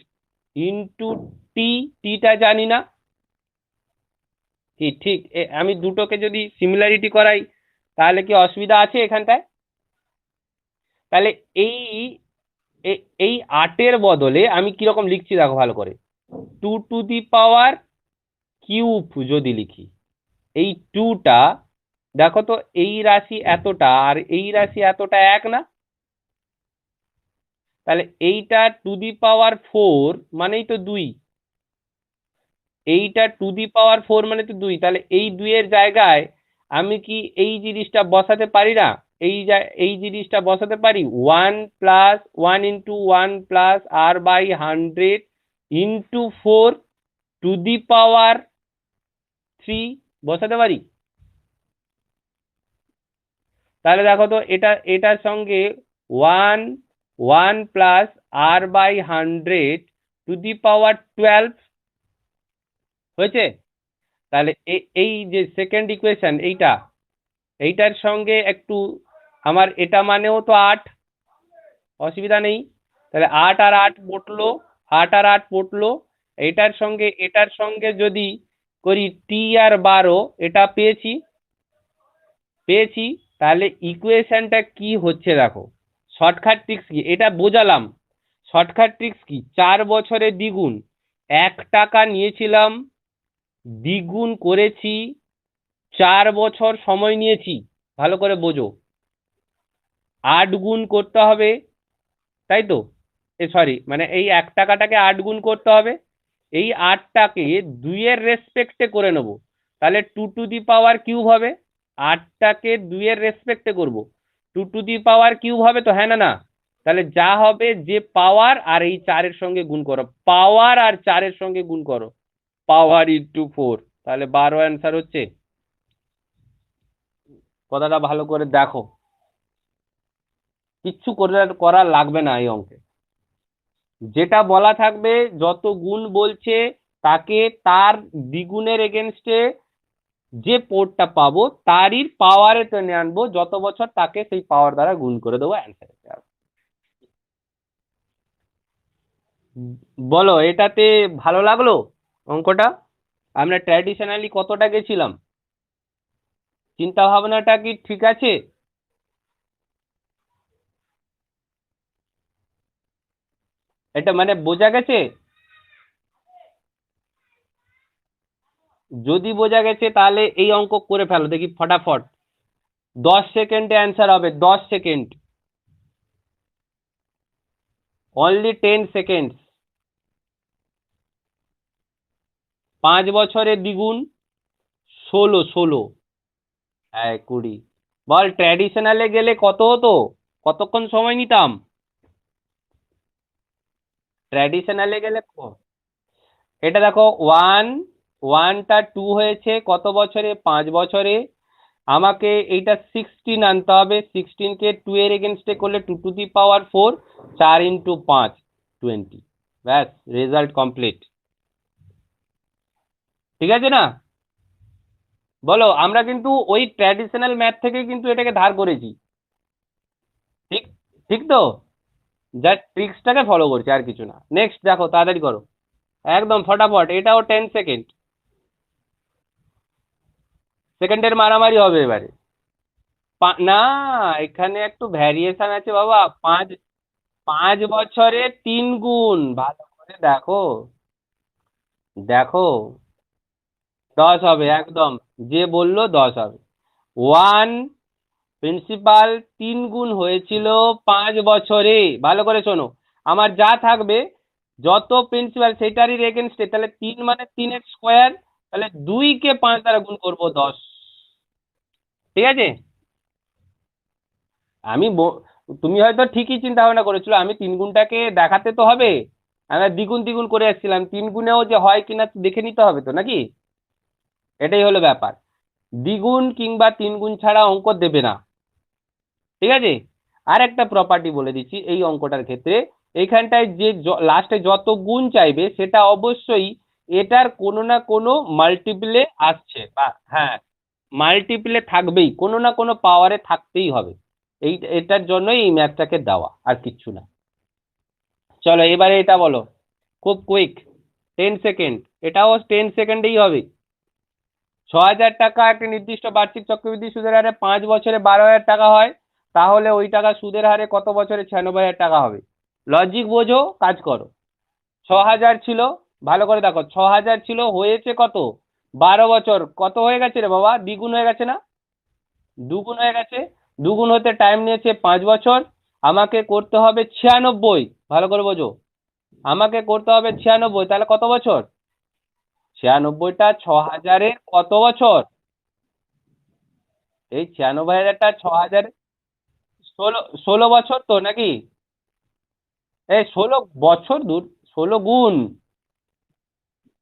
ইন্টু টি, টিটা জানি না কি, ঠিক? আমি দুটোকে যদি সিমিলারিটি করাই তাহলে কি অসুবিধা আছে এখানটায়? তাহলে এই এই 8-এর বদলে আমি কিরকম লিখছি দেখো ভালো করে, 2 টু দি পাওয়ার কিউব যদি লিখি, এই 2টা দেখো তো, এই রাশি এতটা আর এই রাশি এতটা এক না? তাহলে এইটা টু দি পাওয়ার 4 মানেই তো 2, এইটা টু দি পাওয়ার 4 মানে তো 2, তাহলে এই 2 এর জায়গায় আমি কি এই জিনিসটা বসাতে পারি না? এই জিনিসটা বসাতে পারি 1 into 1 + r/100 into 4 to the power 3 বসাতে পারি। তাহলে দেখো তো এটার সঙ্গে 1 + r/100 টু দি পাওয়ার 12 হয়েছে। তাহলে এই যে সেকেন্ড ইকুয়েশন এইটার সঙ্গে একটু আমার এটা মানেও তো 8, অসুবিধা নেই। তাহলে 8 আর 8 পড়লো, 8 আর 8 পড়লো। এটার সঙ্গে যদি করি টি আর 12, এটা পেয়েছি। তাহলে ইকুয়েশনটা কি হচ্ছে দেখো, শর্টকাট ট্রিক্স কি এটা বোঝালাম। শর্টকাট ট্রিক্স কি, 4 বছরে দ্বিগুণ, 1 টাকা নিয়েছিলাম, দ্বিগুণ করেছি, 4 বছর সময় নিয়েছি। ভালো করে বোঝো, 8 গুণ করতে হবে, তাই তো? সরি, মানে এই 1 টাকাটাকে 8 গুণ করতে হবে। এই 8টাকে 2 এর রেসপেক্টে করে নেব। তাহলে 2 টু দি পাওয়ার কিউব হবে। 8টাকে 2 এর রেসপেক্টে করব, 2 টু দি পাওয়ার কিউব হবে তো, হ্যাঁ না না? তাহলে যা হবে যে পাওয়ার আর এই 4 এর সঙ্গে গুণ করো, পাওয়ার আর 4 এর সঙ্গে গুণ করো, পাওয়ার ইন্টু 4, তাহলে 12 অ্যান্সার হচ্ছে। কথাটা ভালো করে দেখো, কিচ্ছু করার লাগবে না এই অঙ্কে। যেটা বলা থাকবে, যত গুণ বলছে তাকে তার দ্বিগুণের এগেনস্টে যে পোর্টটা পাবো তারই পাওয়ারে টেনে আনবো, যত বছর তাকে সেই পাওয়ার দ্বারা গুণ করে দেবো, অ্যান্সার। বলো, এটাতে ভালো লাগলো অঙ্কটা? আমরা ট্র্যাডিশনালি কতটা গেছিলাম, চিন্তা ভাবনাটা কি ঠিক আছে? এটা মানে বোঝা গেছে? যদি বোঝা গেছে তাহলে এই অঙ্ক করে ফেলো দেখি ফটাফট। 10 সেকেন্ডে অ্যান্সার হবে, 10 সেকেন্ড, অনলি 10 সেকেন্ড। 5 বছরে দ্বিগুণ 16, হ্যাঁ 20। বল, ট্র্যাডিশনালে গেলে কত হতো, কতক্ষণ সময় নিতাম? ট্র্যাডিশনালে গেলে এটা দেখো, ওয়ানটা 2 হয়েছে কত বছরে, 5 বছরে। আমাকে এইটা 16 আনতে হবে, 16কে 2 এর এগেনস্টে করলে 2 টু দি পাওয়ার 4, 4 ইন্টু 5, 20। ব্যাস, রেজাল্ট কমপ্লিট। ঠিক আছে না? বলো, আমরা কিন্তু ওই ট্র্যাডিশনাল ম্যাথ থেকে কিন্তু এটাকে ধার করেছি। ঠিক ঠিক তো, জাস্ট ট্রিক্সটাকে ফলো করছি, আর কিছু না। নেক্সট দেখো, তাড়াতাড়ি করো, একদম ফটাফট। এটাও 10 সেকেন্ড, সেকেন্ডের মারামারি হবে এবারে। না, এখানে একটু ভ্যারিয়েশন আছে বাবা। 5 বছরে 3 গুণ, ভালো করে দেখো, দেখো 10 হবে একদম, যে বললো 10 হবে। ওয়ান প্রিন্সিপাল 3 গুণ হয়েছিল 5 বছরে। ভালো করে শোনো, আমার যা থাকবে যত প্রিন্সিপাল সেটারই এগেনস্টে, তাহলে 3 মানে 3 এর স্কোয়ার, তাহলে 2কে 5 দ্বারা গুণ করবো, 10। ঠিক আছে? আমি তুমি হয়তো ঠিকই চিন্তা ভাবনা করেছিল, আমি 3 গুণটাকে দেখাতে তো হবে। আমরা দ্বিগুণ দ্বিগুণ করে আসছিলাম, 3 গুণেও যে হয় কিনা দেখে নিতে হবে তো, নাকি? এটাই হলো ব্যাপার। দ্বিগুণ কিংবা 3 গুণ ছাড়া অঙ্ক দেবে না। ঠিক আছে? আর একটা প্রপার্টি বলে দিচ্ছি এই অঙ্কটার ক্ষেত্রে, এইখানটায় যে লাস্টে যত গুণ চাইবে সেটা অবশ্যই এটার কোনো না কোনো মাল্টিপলে আসছে, বা হ্যাঁ, মাল্টিপলে থাকবেই, কোনো না কোনো পাওয়ারে থাকতেই হবে। এটার জন্যই এই ম্যাথটাকে দেওয়া, আর কিচ্ছু না। চলো এবারে এটা বলো, খুব কুইক, 10 সেকেন্ড, এটাও 10 সেকেন্ডেই হবে। 6,000 টাকা একটা নির্দিষ্ট বার্ষিক চক্রবৃদ্ধি সুদের হারে 5 বছরে 12,000 টাকা হয়, তাহলে ওই টাকা সুদের হারে কত বছরে 96,000 টাকা হবে? লজিক বোঝো, কাজ করো। 6,000 ছিল, ভালো করে দেখো, 6,000 ছিল, হয়েছে কত, 12 বছর, কত হয়ে গেছে রে বাবা, দ্বিগুণ হয়ে গেছে না? দুগুণ হয়ে গেছে। দুগুণ হতে টাইম নিয়েছে 5 বছর। আমাকে করতে হবে 96, ভালো করে বোঝো, আমাকে করতে হবে 96, তাহলে কত বছর? 96টা 6,000-এর কত বছর? এই 96,000টা 6,000, 16 বছর তো নাকি? 16 বছর দূর, 16 গুণ।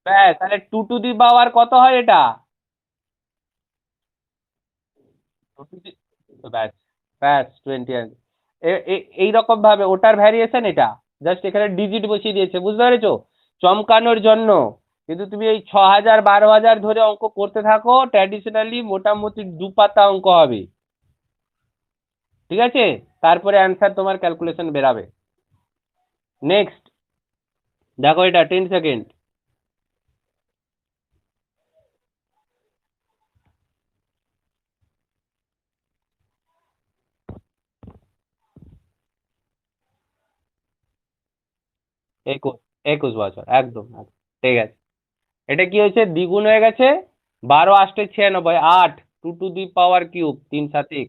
ব্যাস, তাহলে 2 to the power কত হয় এটা? ব্যাস, ব্যাস 20। এইরকম ভাবে ওটার ভ্যারিয়েশন এটা, জাস্ট এখানে ডিজিট বসিয়ে দিয়েছে, বুঝতে পেরেছো? চমকানোর জন্য। কিন্তু তুমি এই 6000 12000 ধরে অঙ্ক করতে থাকো, ট্র্যাডিশনালি মোটামুটি 2 পাতা অঙ্ক হবে, ঠিক আছে? তারপরে অ্যান্সার তোমার ক্যালকুলেশন বেরাবে। নেক্সট দেখো, এটা 10 সেকেন্ড। 21, 21 বছর, একদম একদম। ঠিক আছে, এটা কি হয়েছে? দ্বিগুণ হয়ে গেছে। 12 8 96, 8। 2 to the power কিউব, 3 7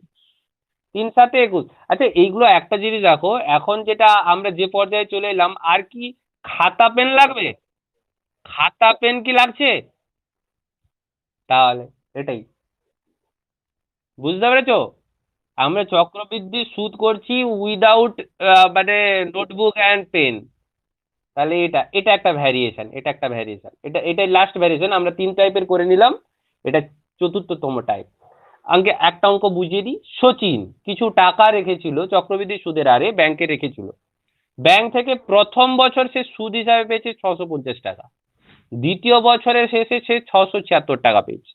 21। আচ্ছা, এইগুলো একটা জিনিস দেখো, এখন যেটা আমরা যে পর্যায়ে চলে এলাম, আর কি খাতা পেন লাগবে? খাতা পেন কি লাগছে? তাহলে এটাই, বুঝতে পেরেছো? আমরা চক্রবৃদ্ধি সুদ করছি উইদাউট মানে নোটবুক অ্যান্ড পেন। তাহলে এটা এটা একটা ভ্যারিয়েশন, এটা একটা ভ্যারিয়েশন, এটাই লাস্ট ভ্যারিয়েশন। আমরা 3 টাইপের করে নিলাম, এটা চতুর্থতম টাইপ। আগে একটা অঙ্ক বুঝিয়ে দিই। সচিন কিছু টাকা রেখেছিল চক্রবৃদ্ধি সুদের হারে, ব্যাংকে রেখেছিল। ব্যাংক থেকে প্রথম বছর সে সুদ হিসাবে পেয়েছে 650 টাকা, দ্বিতীয় বছরের শেষে সে 676 টাকা পেয়েছে।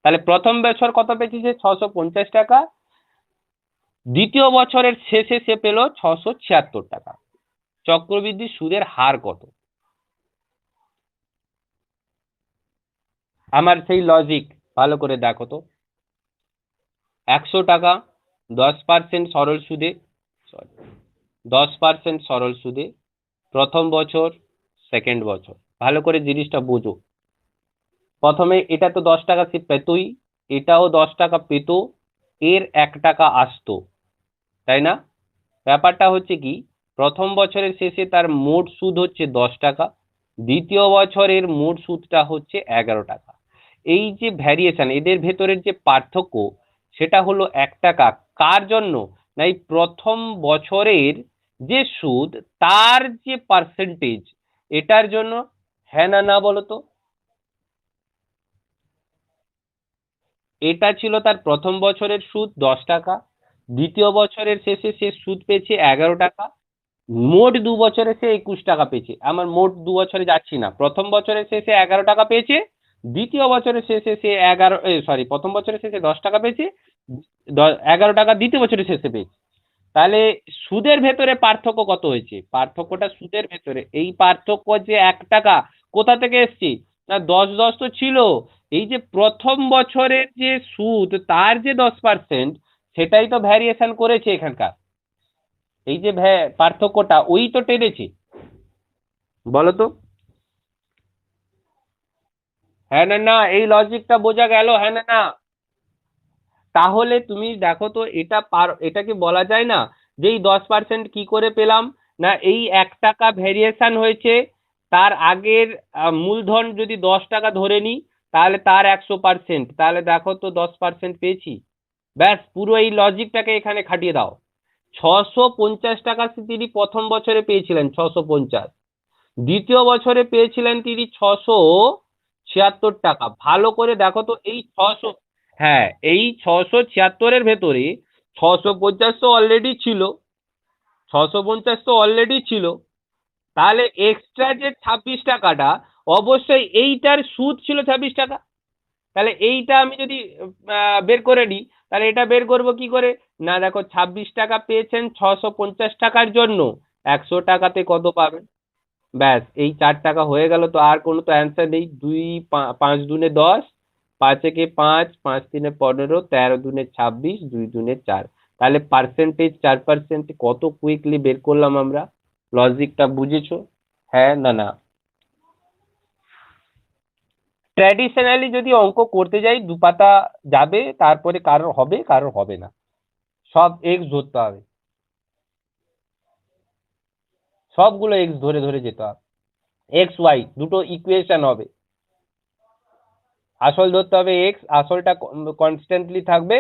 তাহলে প্রথম বছর কত পেয়েছে? সে 650 টাকা, দ্বিতীয় বছরের শেষে সে পেল 676 টাকা। চক্রবৃদ্ধি সুদের হার কত? আমার সেই লজিক ভালো করে দেখো তো। 100 টাকা 10% সরল সুদে, সরি, 10% সরল সুদে, প্রথম বছর, সেকেন্ড বছর। ভালো করে জিনিসটা বোঝো। প্রথমে এটা তো 10 টাকা সে পেতই, এটাও 10 টাকা পেত, এর 1 টাকা আসতো, তাই না? ব্যাপারটা হচ্ছে কি, প্রথম বছরের শেষে তার মোট সুদ হচ্ছে 10 টাকা, দ্বিতীয় বছরের মোট সুদটা হচ্ছে 11 টাকা। এই যে ভ্যারিয়েশন, এদের ভেতরের যে পার্থক্য, সেটা হলো 1 টাকা। কার জন্য? না, এই প্রথম বছরের যে সুদ, তার যে পার্সেন্টেজ, এটার জন্য। হ্যাঁ না না বলো তো? এটা ছিল তার প্রথম বছরের সুদ 10 টাকা, দ্বিতীয় বছরের শেষে সে সুদ পেয়েছে 11 টাকা, মোট 2 বছরে সে 21 টাকা পেয়েছে। আমার মোট 2 বছরে যাচ্ছি না, প্রথম বছরের শেষে 11 টাকা পেয়েছে, দ্বিতীয় বছরের শেষে সে প্রথম বছরের শেষে 10 টাকা পেয়েছে, 11 টাকা দ্বিতীয় বছরের শেষে পেয়েছে। তাহলে সুদের ভেতরে পার্থক্য কত হয়েছে? পার্থক্যটা সুদের ভেতরে, এই পার্থক্য যে 1 টাকা, কোথা থেকে এসছে? না, 10 10 তো ছিল, এই যে প্রথম বছরের যে সুদ, তার যে 10%, সেটাই তো ভ্যারিয়েশন করেছে এখানকার। এই যে পার্থক্যটা, ওই তো টেনেছে, বলো তো? হ্যাঁ না না, এই লজিকটা বোঝা গেল? হ্যাঁ না না? তাহলে তুমি দেখো তো, এটাকে বলা যায় না যে এই 10% কি করে পেলাম? না, এই 1 টাকা ভেরিয়েশন হয়েছে। তার আগের মূলধন যদি 10 টাকা ধরে নিই, তাহলে তার 100%, তাহলে দেখো তো 10% পেয়েছি। ব্যাস, পুরো এই লজিকটাকে এখানে খাটিয়ে দাও। 650 টাকা তিনি প্রথম বছরে পেয়েছিলেন, 650। দ্বিতীয় বছরে পেয়েছিলেন তিনি 676 টাকা। ভালো করে দেখো তো, এই 600, হ্যাঁ, এই 676-এর ভেতরে 650 তো অলরেডি ছিল, 650 তো অলরেডি ছিল। তাহলে এক্সট্রা যে 26 টাকাটা, অবশ্যই এইটার সুদ ছিল 26 টাকা। তাহলে এইটা আমি যদি বের করে নিই, তাহলে এটা বের করব কি করে? না, দেখো, 26 টাকা পেয়েছেন 650 টাকার জন্য, 100 টাকাতে কত পাবেন? ব্যাস, এই 4 টাকা হয়ে গেল। তো আর কোনো তো অ্যান্সার নেই। 5 5 দুনে 10, 5 একে 5, 5 3 15, 13 দুনে 26, 2 দুনে 4। তাহলে পার্সেন্টেজ 4% কত কুইকলি বের করলাম আমরা। লজিকটা বুঝেছো? হ্যাঁ না না? ট্র্যাডিশনালি যদি অঙ্ক করতে যাই, 2 পাতা যাবে, তারপরে কারোর হবে কারোর হবে না। সব এক্স ধরতে হবে, সবগুলো এক্স ধরে ধরে যেতে হবে। এক্স ওয়াই দুটো ইকুয়েশন হবে, আসল ধরতে হবে এক্স, আসলটা কনস্ট্যান্টলি থাকবে,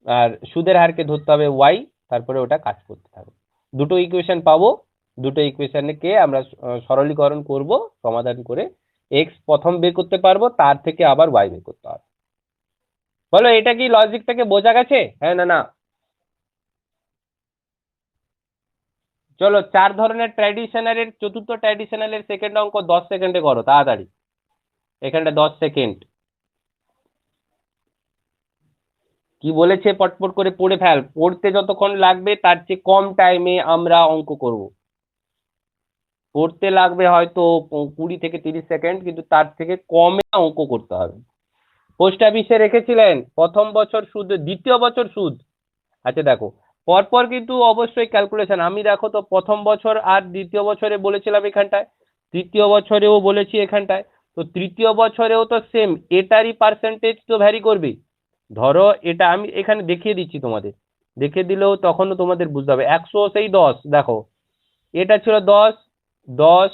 আর সুদের হারকে ধরতে হবে ওয়াই। তারপরে ওটা কাজ করতে থাকো। দুটো ইকুয়েশন পাবো, দুটো ইকুয়েশনকে আমরা সরলীকরণ করব, সমাধান করে এক্স প্রথম বের করতে পারবো, তার থেকে আবার ওয়াই বের করতে হবে। বলো এটা কি লজিকটাকে বোঝা গেছে? হ্যাঁ না না? চলো 4 ধরনের ট্র্যাডিশনালের চতুর্থ ট্র্যাডিশনালের সেকেন্ড অঙ্ক 10 সেকেন্ডে করো তাড়াতাড়ি, এখানটা 10 সেকেন্ড। কি বলেছে পটপট করে পড়ে ফেল, পড়তে যতক্ষণ লাগবে তার চেয়ে কম টাইমে আমরা অঙ্ক করব। পড়তে লাগবে হয়তো 20 থেকে 30 সেকেন্ড, কিন্তু তার থেকে কমে অঙ্ক করতে হবে। পোস্ট অফিসে রেখেছিলেন প্রথম বছর সুদ, দ্বিতীয় বছর সুদ। আচ্ছা দেখো, পরপর কিন্তু অবশ্যই ক্যালকুলেশন। আমি দেখো তো প্রথম বছর আর দ্বিতীয় বছরে বলেছিলাম এখানটায়, তৃতীয় বছরেও বলেছি এখানটায়, তো তৃতীয় বছরেও তো সেম, এটারই পার্সেন্টেজ তো ভ্যারি করবে। ধরো এটা আমি এখানে দেখিয়ে দিচ্ছি তোমাদের, দেখিয়ে দিলেও তখনও তোমাদের বুঝতে হবে। 100 সেই 10, দেখো এটা ছিল 10, 10